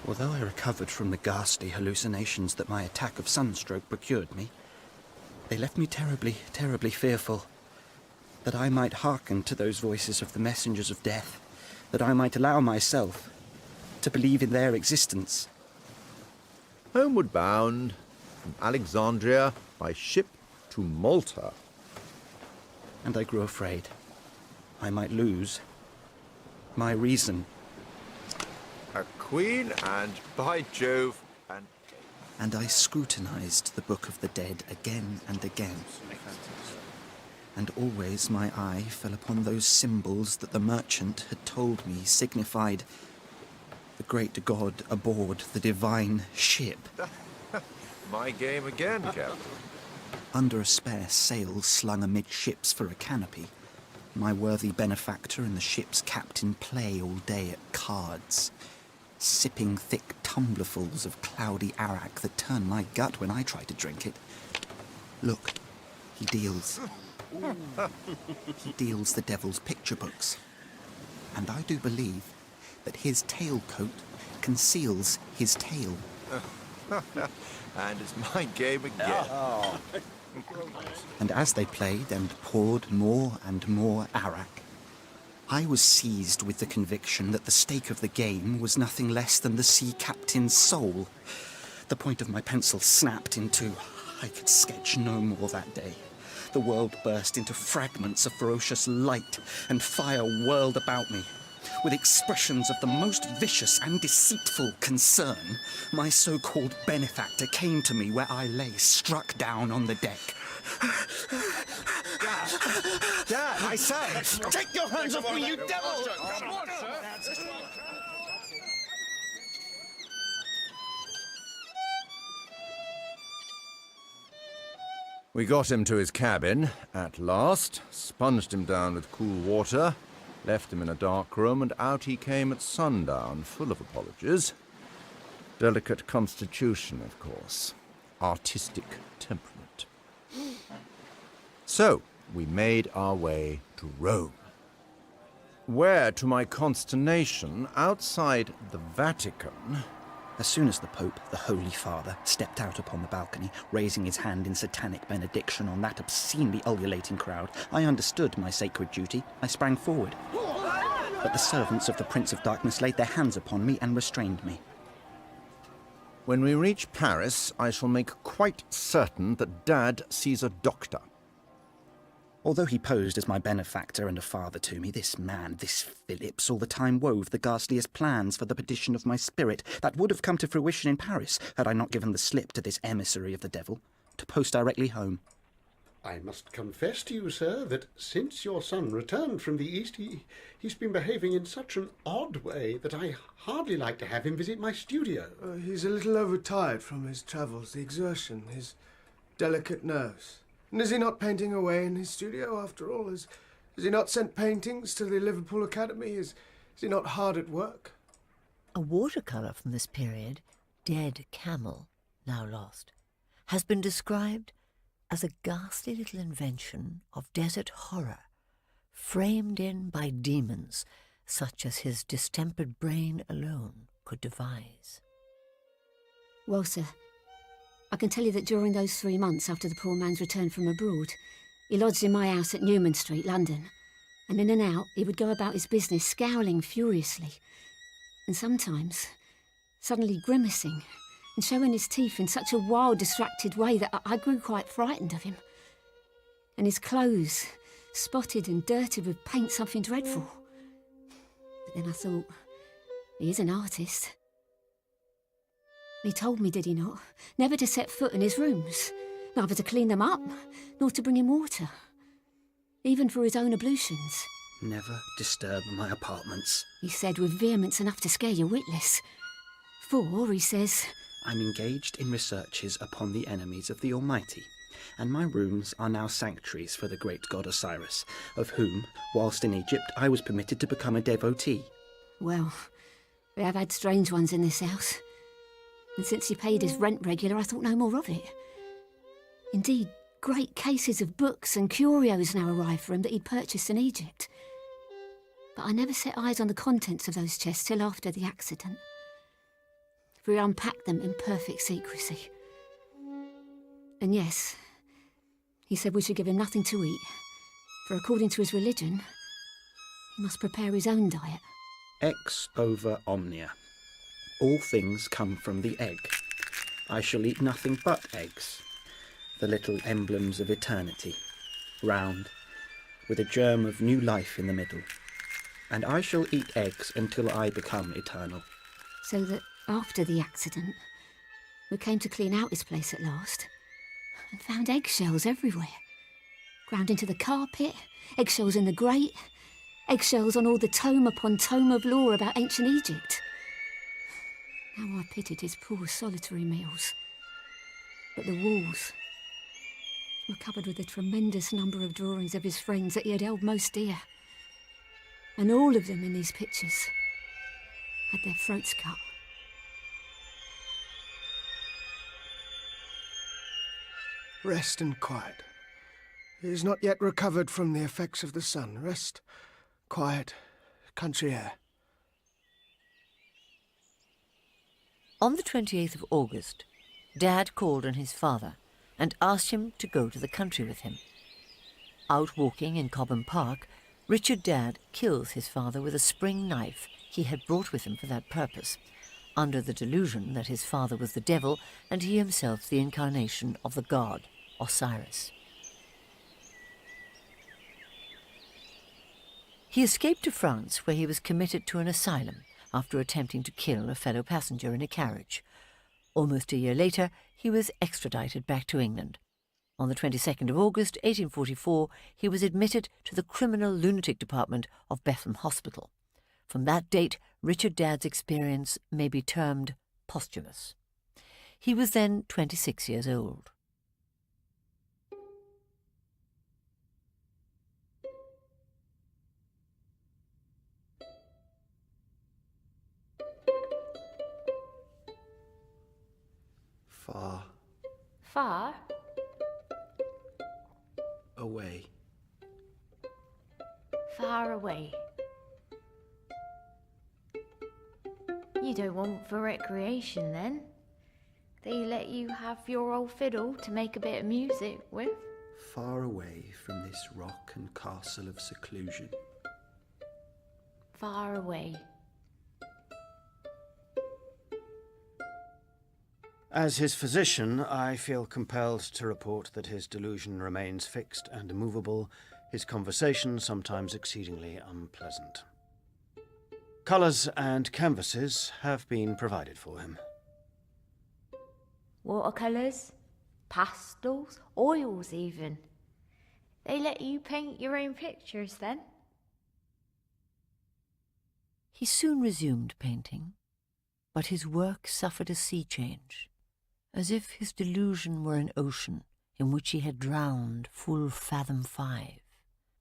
Although I recovered from the ghastly hallucinations that my attack of sunstroke procured me, they left me terribly, terribly fearful that I might hearken to those voices of the messengers of death, that I might allow myself to believe in their existence. Homeward bound from Alexandria by ship to Malta. And I grew afraid I might lose my reason. A queen, and by Jove, and I scrutinized the Book of the Dead again and again. And always my eye fell upon those symbols that the merchant had told me signified the great god aboard the divine ship. My game again, Captain. Under a spare sail slung amidships for a canopy, my worthy benefactor and the ship's captain play all day at cards, sipping thick tumblerfuls of cloudy arrack that turn my gut when I try to drink it. Look, he deals. He deals the devil's picture books. And I do believe that his tailcoat conceals his tail. And it's my game again. Oh. And as they played and poured more and more arrack, I was seized with the conviction that the stake of the game was nothing less than the sea captain's soul. The point of my pencil snapped in two. I could sketch no more that day. The world burst into fragments of ferocious light, and fire whirled about me. With expressions of the most vicious and deceitful concern, my so-called benefactor came to me where I lay, struck down on the deck. Dad, I say, take your hands off me, you devil! We got him to his cabin, at last, sponged him down with cool water, left him in a dark room, and out he came at sundown, full of apologies. Delicate constitution, of course. Artistic temperament. So, we made our way to Rome, where, to my consternation, outside the Vatican... As soon as the Pope, the Holy Father, stepped out upon the balcony, raising his hand in satanic benediction on that obscenely ululating crowd, I understood my sacred duty. I sprang forward. But the servants of the Prince of Darkness laid their hands upon me and restrained me. When we reach Paris, I shall make quite certain that Dad sees a doctor. Although he posed as my benefactor and a father to me, this man, this Phillips, all the time wove the ghastliest plans for the perdition of my spirit that would have come to fruition in Paris had I not given the slip to this emissary of the devil to post directly home. I must confess to you, sir, that since your son returned from the East, he's been behaving in such an odd way that I hardly like to have him visit my studio. He's a little overtired from his travels, the exertion, his delicate nerves. And is he not painting away in his studio, after all? Has he not sent paintings to the Liverpool Academy? Is he not hard at work? A watercolour from this period, Dead Camel, now lost, has been described as a ghastly little invention of desert horror, framed in by demons such as his distempered brain alone could devise. Well, sir, I can tell you that during those 3 months after the poor man's return from abroad, he lodged in my house at Newman Street, London, and in and out he would go about his business scowling furiously, and sometimes suddenly grimacing and showing his teeth in such a wild, distracted way that I grew quite frightened of him. And his clothes, spotted and dirted with paint, something dreadful. But then I thought, he is an artist. He told me, did he not, never to set foot in his rooms, neither to clean them up, nor to bring him water, even for his own ablutions. Never disturb my apartments. He said with vehemence enough to scare you witless. For, he says, I'm engaged in researches upon the enemies of the Almighty, and my rooms are now sanctuaries for the great god Osiris, of whom, whilst in Egypt, I was permitted to become a devotee. Well, we have had strange ones in this house. And since he paid his rent regular, I thought no more of it. Indeed, great cases of books and curios now arrive for him that he'd purchased in Egypt. But I never set eyes on the contents of those chests till after the accident. For he unpacked them in perfect secrecy. And yes, he said we should give him nothing to eat, for according to his religion, he must prepare his own diet. Ex over omnia. All things come from the egg. I shall eat nothing but eggs, the little emblems of eternity, round, with a germ of new life in the middle. And I shall eat eggs until I become eternal. So that after the accident, we came to clean out his place at last, and found eggshells everywhere. Ground into the carpet, eggshells in the grate, eggshells on all the tome upon tome of lore about ancient Egypt. How I pitied his poor solitary meals. But the walls were covered with a tremendous number of drawings of his friends that he had held most dear. And all of them in these pictures had their throats cut. Rest and quiet. He is not yet recovered from the effects of the sun. Rest, quiet, country air. On the 28th of August, Dad called on his father and asked him to go to the country with him. Out walking in Cobham Park, Richard Dad kills his father with a spring knife he had brought with him for that purpose, under the delusion that his father was the devil and he himself the incarnation of the god Osiris. He escaped to France, where he was committed to an asylum after attempting to kill a fellow passenger in a carriage. Almost a year later, he was extradited back to England. On the 22nd of August, 1844, he was admitted to the Criminal Lunatic Department of Bethlehem Hospital. From that date, Richard Dad's experience may be termed posthumous. He was then 26 years old. Far Far? away. Far away. You don't want for recreation then? They let you have your old fiddle to make a bit of music with? Far away from this rock and castle of seclusion. Far away. As his physician, I feel compelled to report that his delusion remains fixed and immovable his conversation sometimes exceedingly unpleasant. Colours and canvases have been provided for him. Watercolours, pastels, oils even. They let you paint your own pictures then? He soon resumed painting, but his work suffered a sea change, as if his delusion were an ocean in which he had drowned full fathom 5,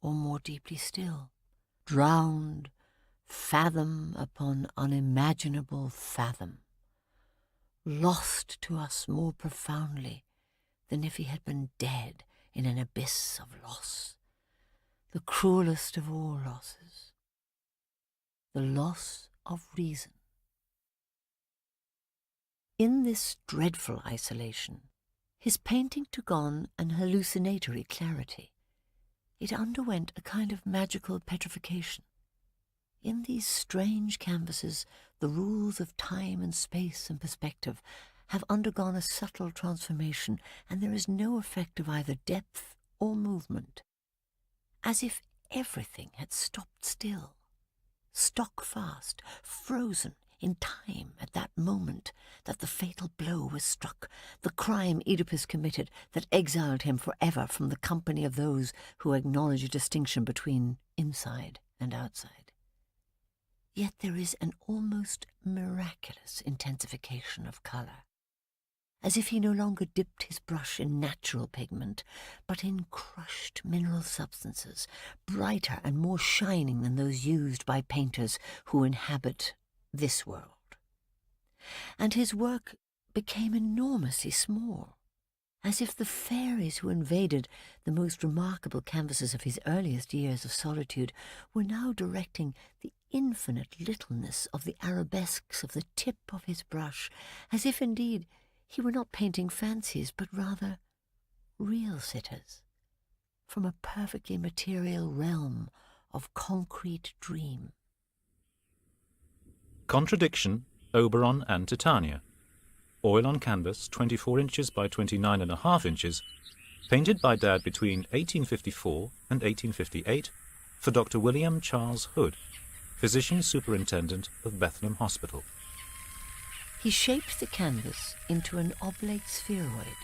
or more deeply still, drowned fathom upon unimaginable fathom, lost to us more profoundly than if he had been dead in an abyss of loss, the cruelest of all losses, the loss of reason. In this dreadful isolation, his painting took on an hallucinatory clarity. It underwent a kind of magical petrification. In these strange canvases, the rules of time and space and perspective have undergone a subtle transformation, and there is no effect of either depth or movement, as if everything had stopped still, stock fast, frozen in time at that moment that the fatal blow was struck, the crime Oedipus committed that exiled him forever from the company of those who acknowledge a distinction between inside and outside. Yet there is an almost miraculous intensification of colour, as if he no longer dipped his brush in natural pigment, but in crushed mineral substances, brighter and more shining than those used by painters who inhabit this world. And his work became enormously small, as if the fairies who invaded the most remarkable canvases of his earliest years of solitude were now directing the infinite littleness of the arabesques of the tip of his brush, as if indeed he were not painting fancies, but rather real sitters from a perfectly material realm of concrete dream. Contradiction, Oberon and Titania. Oil on canvas, 24 inches by 29.5 inches, painted by Dad between 1854 and 1858 for Dr. William Charles Hood, Physician Superintendent of Bethlehem Hospital. He shaped the canvas into an oblate spheroid,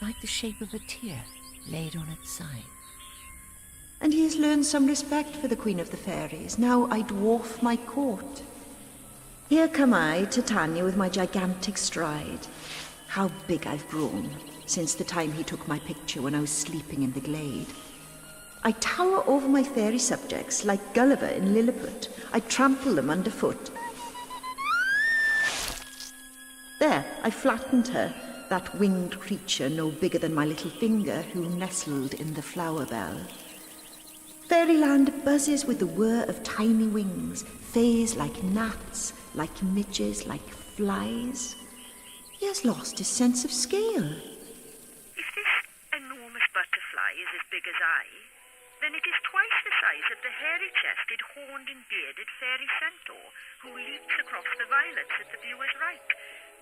like the shape of a tear laid on its side. And he has learned some respect for the Queen of the Fairies. Now I dwarf my court. Here come I, Titania, with my gigantic stride. How big I've grown since the time he took my picture when I was sleeping in the glade. I tower over my fairy subjects like Gulliver in Lilliput. I trample them underfoot. There, I flattened her, that winged creature no bigger than my little finger who nestled in the flower bell. Fairyland buzzes with the whir of tiny wings, fays like gnats, like midges, like flies. He has lost his sense of scale. If this enormous butterfly is as big as I, then it is twice the size of the hairy-chested, horned and bearded fairy centaur who leaps across the violets at the viewer's right,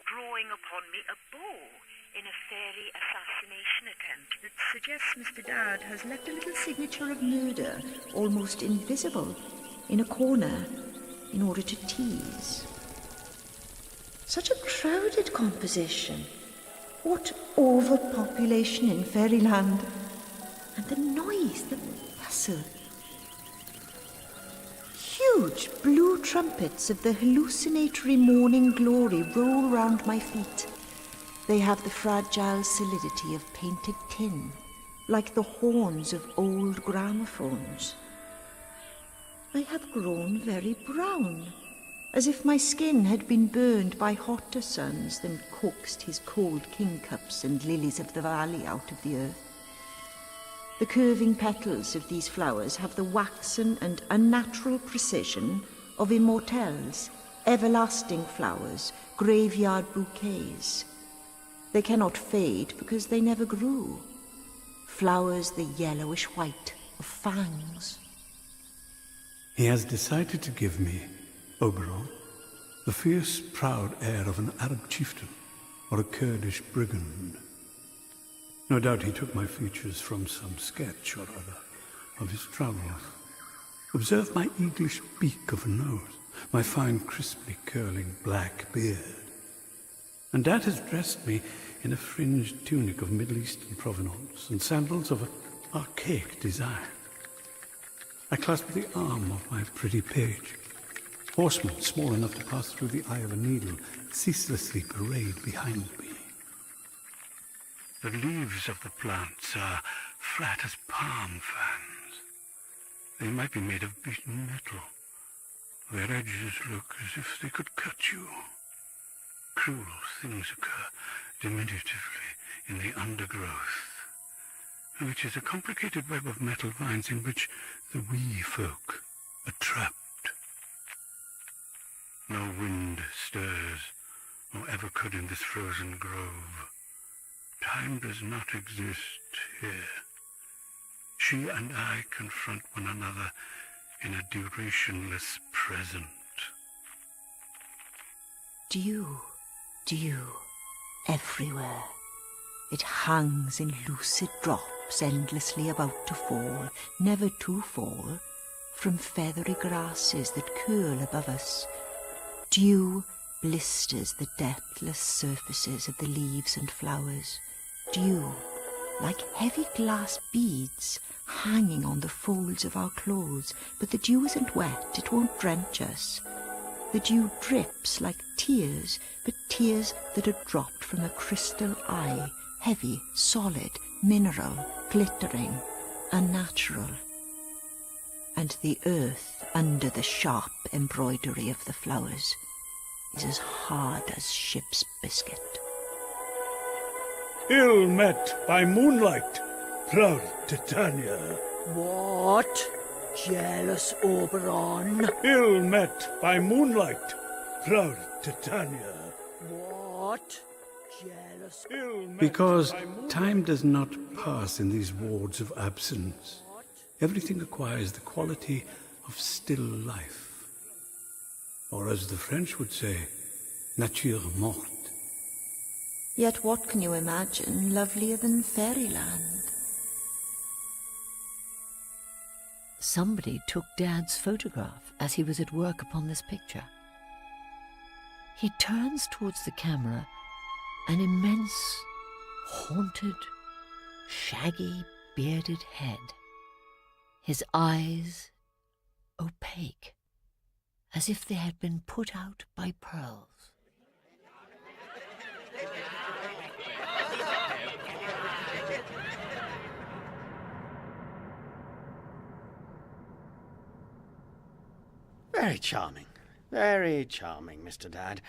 drawing upon me a bow in a fairy assassination attempt That suggests Mr. Dad has left a little signature of murder, almost invisible, in a corner, in order to tease. Such a crowded composition. What overpopulation in fairyland. And the noise, the bustle. Huge blue trumpets of the hallucinatory morning glory roll round my feet. They have the fragile solidity of painted tin, like the horns of old gramophones. I have grown very brown, as if my skin had been burned by hotter suns than coaxed his cold kingcups and lilies of the valley out of the earth. The curving petals of these flowers have the waxen and unnatural precision of immortelles, everlasting flowers, graveyard bouquets. They cannot fade because they never grew. Flowers the yellowish white of fangs. He has decided to give me, Oberon, the fierce, proud air of an Arab chieftain or a Kurdish brigand. No doubt he took my features from some sketch or other. of his travels. Observe my eaglish beak of a nose, my fine, crisply curling black beard. And Dad has dressed me in a fringed tunic of Middle Eastern provenance and sandals of an archaic design. I clasp the arm of my pretty page. Horsemen small enough to pass through the eye of a needle ceaselessly parade behind me. The leaves of the plants are flat as palm fans. They might be made of beaten metal. Their edges look as if they could cut you. Cruel things occur diminutively in the undergrowth, which is a complicated web of metal vines in which the wee folk are trapped. No wind stirs, or ever could in this frozen grove. Time does not exist here. She and I confront one another in a durationless present. Dew, everywhere. It hangs in lucid drops endlessly about to fall, never to fall, from feathery grasses that curl above us. Dew blisters the depthless surfaces of the leaves and flowers. Dew, like heavy glass beads, hanging on the folds of our clothes. But the dew isn't wet, it won't drench us. The dew drips like tears, but tears that are dropped from a crystal eye, heavy, solid, mineral, glittering, unnatural. And the earth under the sharp embroidery of the flowers is as hard as ship's biscuit. Ill met by moonlight, proud Titania. What? Jealous Oberon? Ill met by moonlight, proud Titania. What? Jealous Because time does not pass in these wards of absence. Everything acquires the quality of still life. Or as the French would say, nature morte. Yet what can you imagine lovelier than fairyland? Somebody took Dad's photograph as he was at work upon this picture. He turns towards the camera, an immense, haunted, shaggy, bearded head. His eyes opaque, as if they had been put out by pearls. Very charming, Mr. Dad.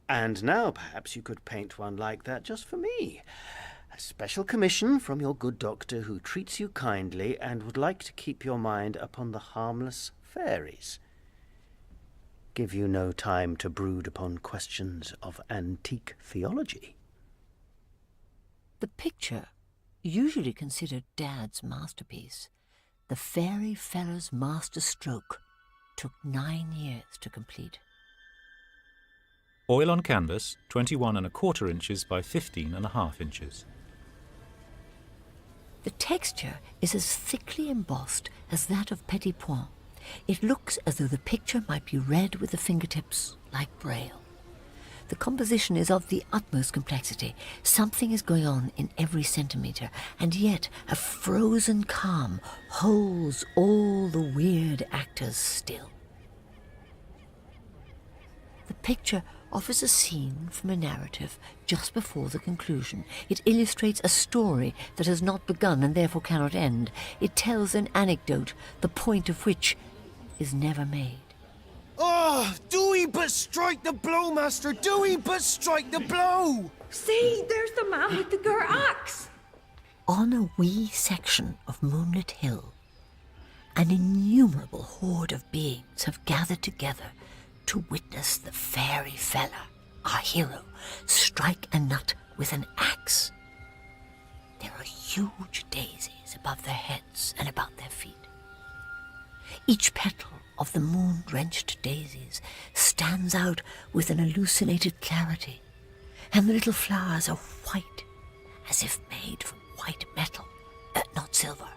And now perhaps you could paint one like that just for me. A special commission from your good doctor who treats you kindly and would like to keep your mind upon the harmless fairies. Give you no time to brood upon questions of antique theology. The picture, usually considered Dad's masterpiece, the fairy fella's master stroke, took 9 years to complete. Oil on canvas, 21¼ inches by 15½ inches. The texture is as thickly embossed as that of petit point. It looks as though the picture might be read with the fingertips like Braille. The composition is of the utmost complexity. Something is going on in every centimetre, and yet a frozen calm holds all the weird actors still. The picture offers a scene from a narrative just before the conclusion. It illustrates a story that has not begun and therefore cannot end. It tells an anecdote, the point of which is never made. Oh, do we but strike the blow, master? Do we but strike the blow? See, there's the man with the girt axe. On a wee section of moonlit hill, an innumerable horde of beings have gathered together to witness the fairy fella, our hero, strike a nut with an axe. There are huge daisies above their heads and about their feet. Each petal of the moon-drenched daisies stands out with an hallucinated clarity, and the little flowers are white, as if made from white metal, not silver,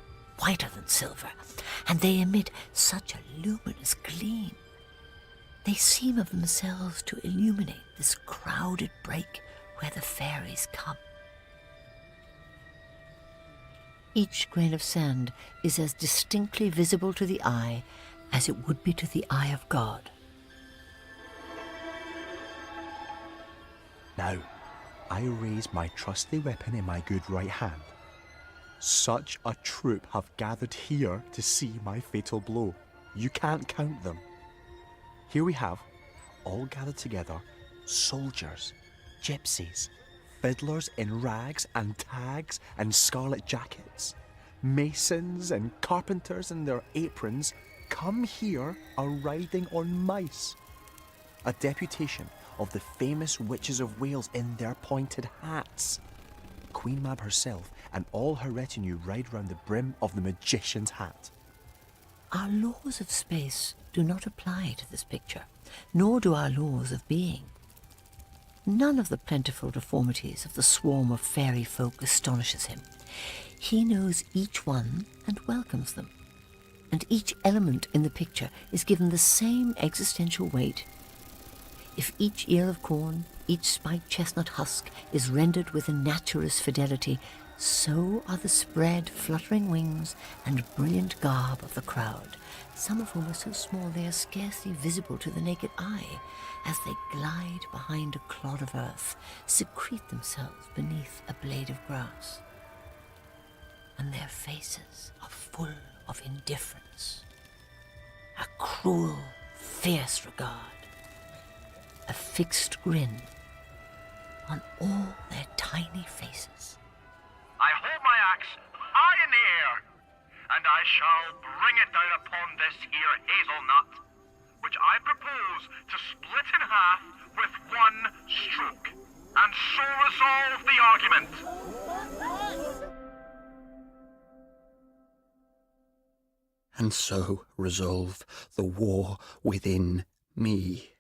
whiter than silver, and they emit such a luminous gleam. They seem of themselves to illuminate this crowded brake where the fairies come. Each grain of sand is as distinctly visible to the eye as it would be to the eye of God. Now, I raise my trusty weapon in my good right hand. Such a troop have gathered here to see my fatal blow. You can't count them. Here we have, all gathered together, soldiers, gypsies, fiddlers in rags and tags and scarlet jackets, masons and carpenters in their aprons come here a-riding on mice. A deputation of the famous witches of Wales in their pointed hats. Queen Mab herself and all her retinue ride round the brim of the magician's hat. Our laws of space do not apply to this picture, nor do our laws of being. None of the plentiful deformities of the swarm of fairy folk astonishes him. He knows each one and welcomes them, and each element in the picture is given the same existential weight. If each ear of corn, each spiked chestnut husk is rendered with a naturous fidelity, so are the spread, fluttering wings and brilliant garb of the crowd, some of whom are so small they are scarcely visible to the naked eye, as they glide behind a clod of earth, secrete themselves beneath a blade of grass. And their faces are full of indifference, a cruel, fierce regard, a fixed grin on all their tiny faces. I hold my axe high in the air, and I shall bring it down upon this here hazelnut, which I propose to split in half with one stroke, and so resolve the argument. And so resolve the war within me.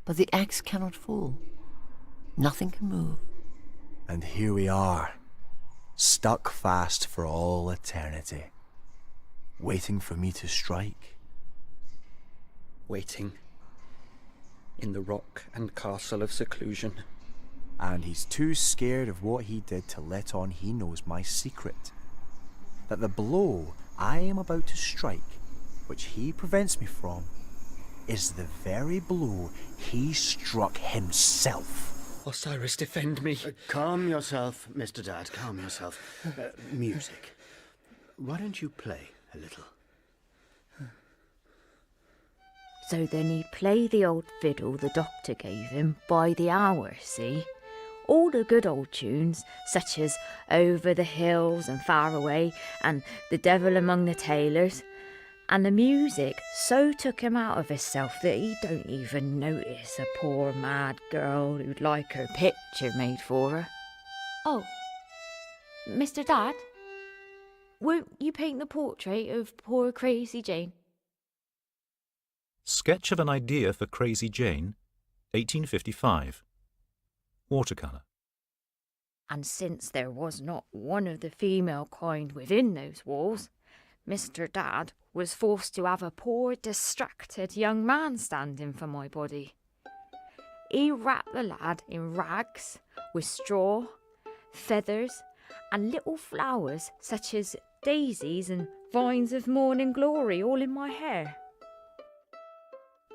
But the axe cannot fall. Nothing can move. And here we are, stuck fast for all eternity, waiting for me to strike. Waiting in the rock and castle of seclusion. And he's too scared of what he did to let on he knows my secret. That the blow I am about to strike, which he prevents me from, is the very blow he struck himself. Osiris, defend me. Calm yourself, Mr. Dad, calm yourself. Music. Why don't you play a little? So then he'd play the old fiddle the doctor gave him by the hour, see? All the good old tunes, such as Over the Hills and Far Away and The Devil Among the Tailors. And the music so took him out of himself that he don't even notice a poor mad girl who'd like her picture made for her. Oh, Mr. Dad, won't you paint the portrait of poor Crazy Jane? Sketch of an idea for Crazy Jane, 1855. Watercolour. And since there was not one of the female kind within those walls, Mr. Dad was forced to have a poor, distracted young man standing for my body. He wrapped the lad in rags with straw, feathers, and little flowers such as daisies and vines of morning glory all in my hair.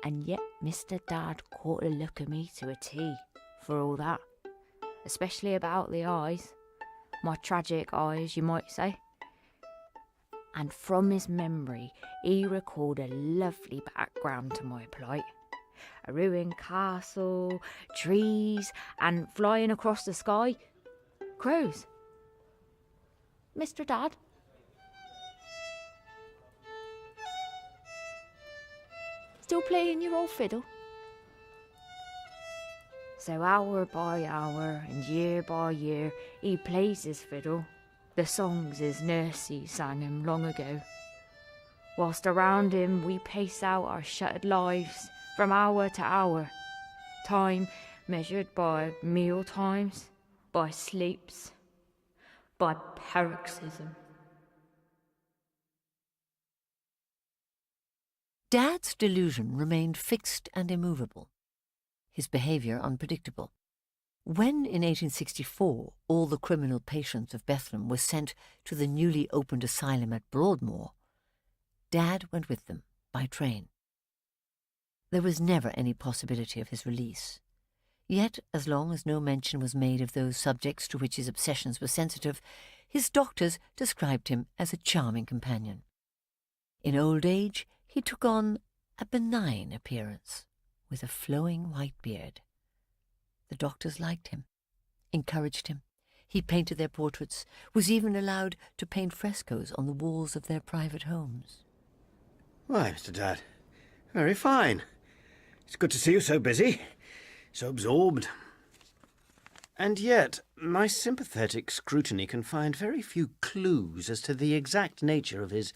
And yet Mr. Dad caught a look at me to a T for all that, especially about the eyes, my tragic eyes, you might say. And from his memory, he recalled a lovely background to my plight. A ruined castle, trees, and flying across the sky, crows. Mr. Dad? Still playing your old fiddle? So hour by hour and year by year, he plays his fiddle, the songs his nursey sang him long ago, whilst around him we pace out our shuttered lives from hour to hour, time measured by meal times, by sleeps, by paroxysm. Dad's delusion remained fixed and immovable, his behaviour unpredictable. When, in 1864, all the criminal patients of Bethlem were sent to the newly opened asylum at Broadmoor, Dad went with them by train. There was never any possibility of his release. Yet, as long as no mention was made of those subjects to which his obsessions were sensitive, his doctors described him as a charming companion. In old age, he took on a benign appearance, with a flowing white beard. The doctors liked him, encouraged him. He painted their portraits, was even allowed to paint frescoes on the walls of their private homes. Why, Mr. Dad, very fine. It's good to see you so busy, so absorbed. And yet, my sympathetic scrutiny can find very few clues as to the exact nature of his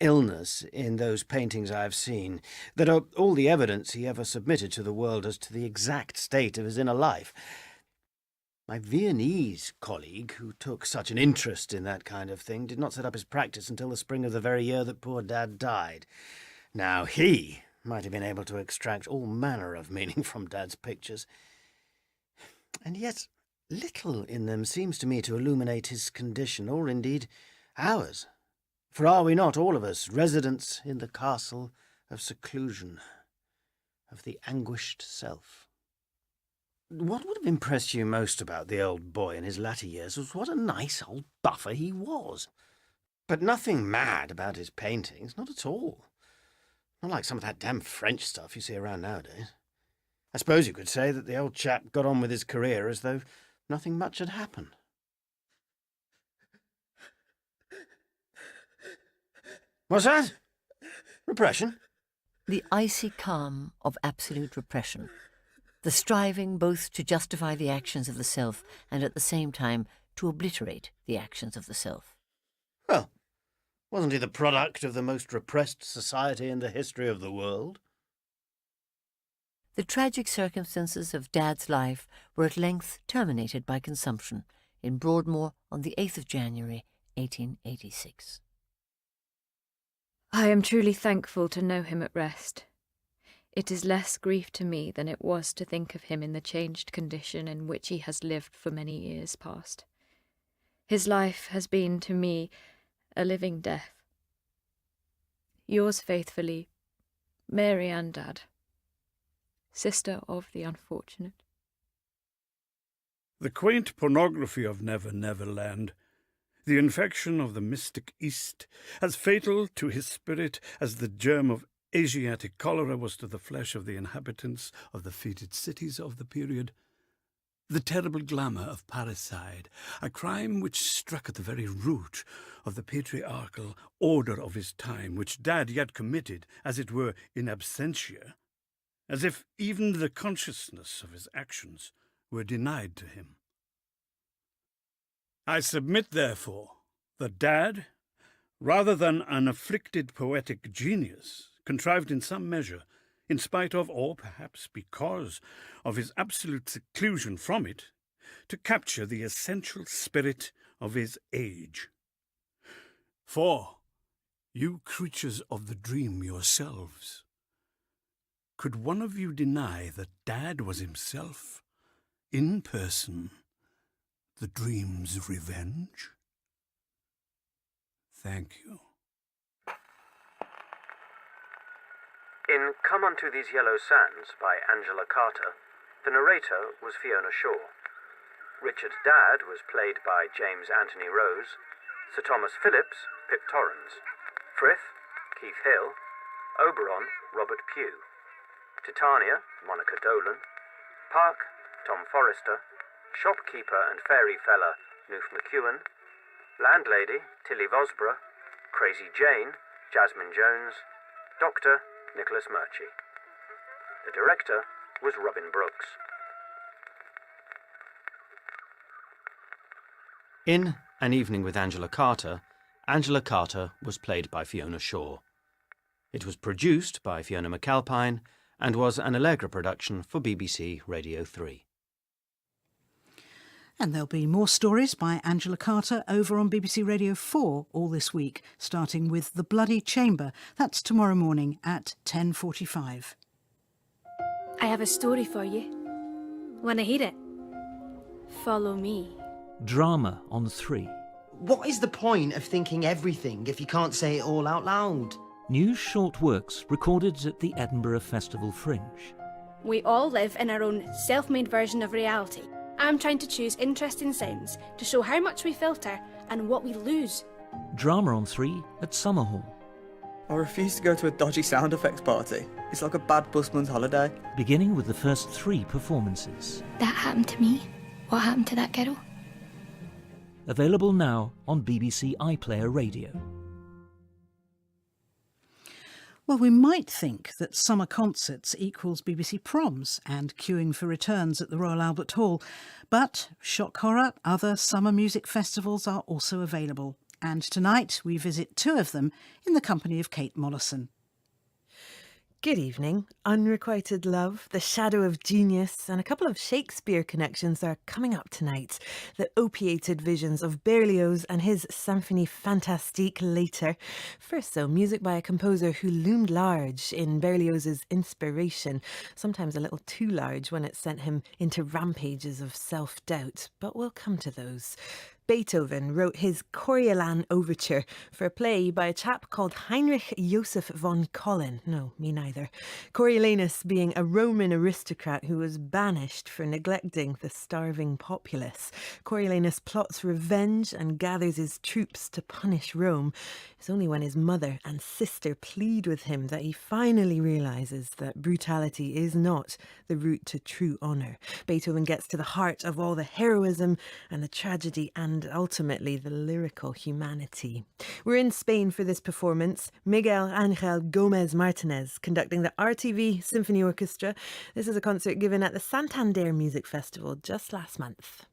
illness in those paintings I've seen, that are all the evidence he ever submitted to the world as to the exact state of his inner life. My Viennese colleague, who took such an interest in that kind of thing, did not set up his practice until the spring of the very year that poor Dad died. Now he might have been able to extract all manner of meaning from Dad's pictures, and yet little in them seems to me to illuminate his condition, or indeed ours. For are we not, all of us, residents in the castle of seclusion, of the anguished self? What would have impressed you most about the old boy in his latter years was what a nice old buffer he was. But nothing mad about his paintings, not at all. Not like some of that damn French stuff you see around nowadays. I suppose you could say that the old chap got on with his career as though nothing much had happened. What's that? Repression? The icy calm of absolute repression, the striving both to justify the actions of the self and at the same time to obliterate the actions of the self. Well, wasn't he the product of the most repressed society in the history of the world? The tragic circumstances of Dad's life were at length terminated by consumption in Broadmoor on the 8th of January, 1886. I am truly thankful to know him at rest. It is less grief to me than it was to think of him in the changed condition in which he has lived for many years past. His life has been to me a living death. Yours faithfully, Mary Ann Dad, sister of the unfortunate. The quaint pornography of Never Never Land, the infection of the mystic East, as fatal to his spirit as the germ of Asiatic cholera was to the flesh of the inhabitants of the fated cities of the period. The terrible glamour of parricide, a crime which struck at the very root of the patriarchal order of his time, which Dad yet committed, as it were, in absentia, as if even the consciousness of his actions were denied to him. I submit, therefore, that Dad, rather than an afflicted poetic genius, contrived in some measure, in spite of, or perhaps because of his absolute seclusion from it, to capture the essential spirit of his age. For, you creatures of the dream yourselves, could one of you deny that Dad was himself, in person, the dream's revenge? Thank you. In Come Unto These Yellow Sands by Angela Carter, the narrator was Fiona Shaw. Richard's dad was played by James Anthony Rose, Sir Thomas Phillips, Pip Torrens, Frith, Keith Hill, Oberon, Robert Pugh, Titania, Monica Dolan, Park, Tom Forrester, Shopkeeper and Fairy Fella, Noof McEwen, Landlady, Tilly Vosborough, Crazy Jane, Jasmine Jones, Doctor, Nicholas Murchie. The director was Robin Brooks. In An Evening with Angela Carter was played by Fiona Shaw. It was produced by Fiona McAlpine and was an Allegra production for BBC Radio 3. And there'll be more stories by Angela Carter over on BBC Radio 4 all this week, starting with The Bloody Chamber. That's tomorrow morning at 10:45. I have a story for you. Wanna hear it? Follow me. Drama on 3. What is the point of thinking everything if you can't say it all out loud? New short works recorded at the Edinburgh Festival Fringe. We all live in our own self-made version of reality. I'm trying to choose interesting sounds to show how much we filter and what we lose. Drama on 3 at Summerhall. I refuse to go to a dodgy sound effects party. It's like a bad busman's holiday. Beginning with the first 3 performances. That happened to me. What happened to that girl? Available now on BBC iPlayer Radio. Well, we might think that summer concerts equals BBC proms and queuing for returns at the Royal Albert Hall, but shock horror, other summer music festivals are also available. And tonight we visit 2 of them in the company of Kate Mollison. Good evening. Unrequited Love, The Shadow of Genius, and a couple of Shakespeare connections are coming up tonight. The opiated visions of Berlioz and his Symphonie Fantastique later. First, though, music by a composer who loomed large in Berlioz's inspiration, sometimes a little too large when it sent him into rampages of self-doubt, but we'll come to those. Beethoven wrote his Coriolan Overture for a play by a chap called Heinrich Joseph von Collin. No, me neither. Coriolanus being a Roman aristocrat who was banished for neglecting the starving populace. Coriolanus plots revenge and gathers his troops to punish Rome. It's only when his mother and sister plead with him that he finally realises that brutality is not the route to true honour. Beethoven gets to the heart of all the heroism and the tragedy and ultimately the lyrical humanity. We're in Spain for this performance. Miguel Ángel Gómez Martínez conducting the RTV Symphony Orchestra. This is a concert given at the Santander Music Festival just last month.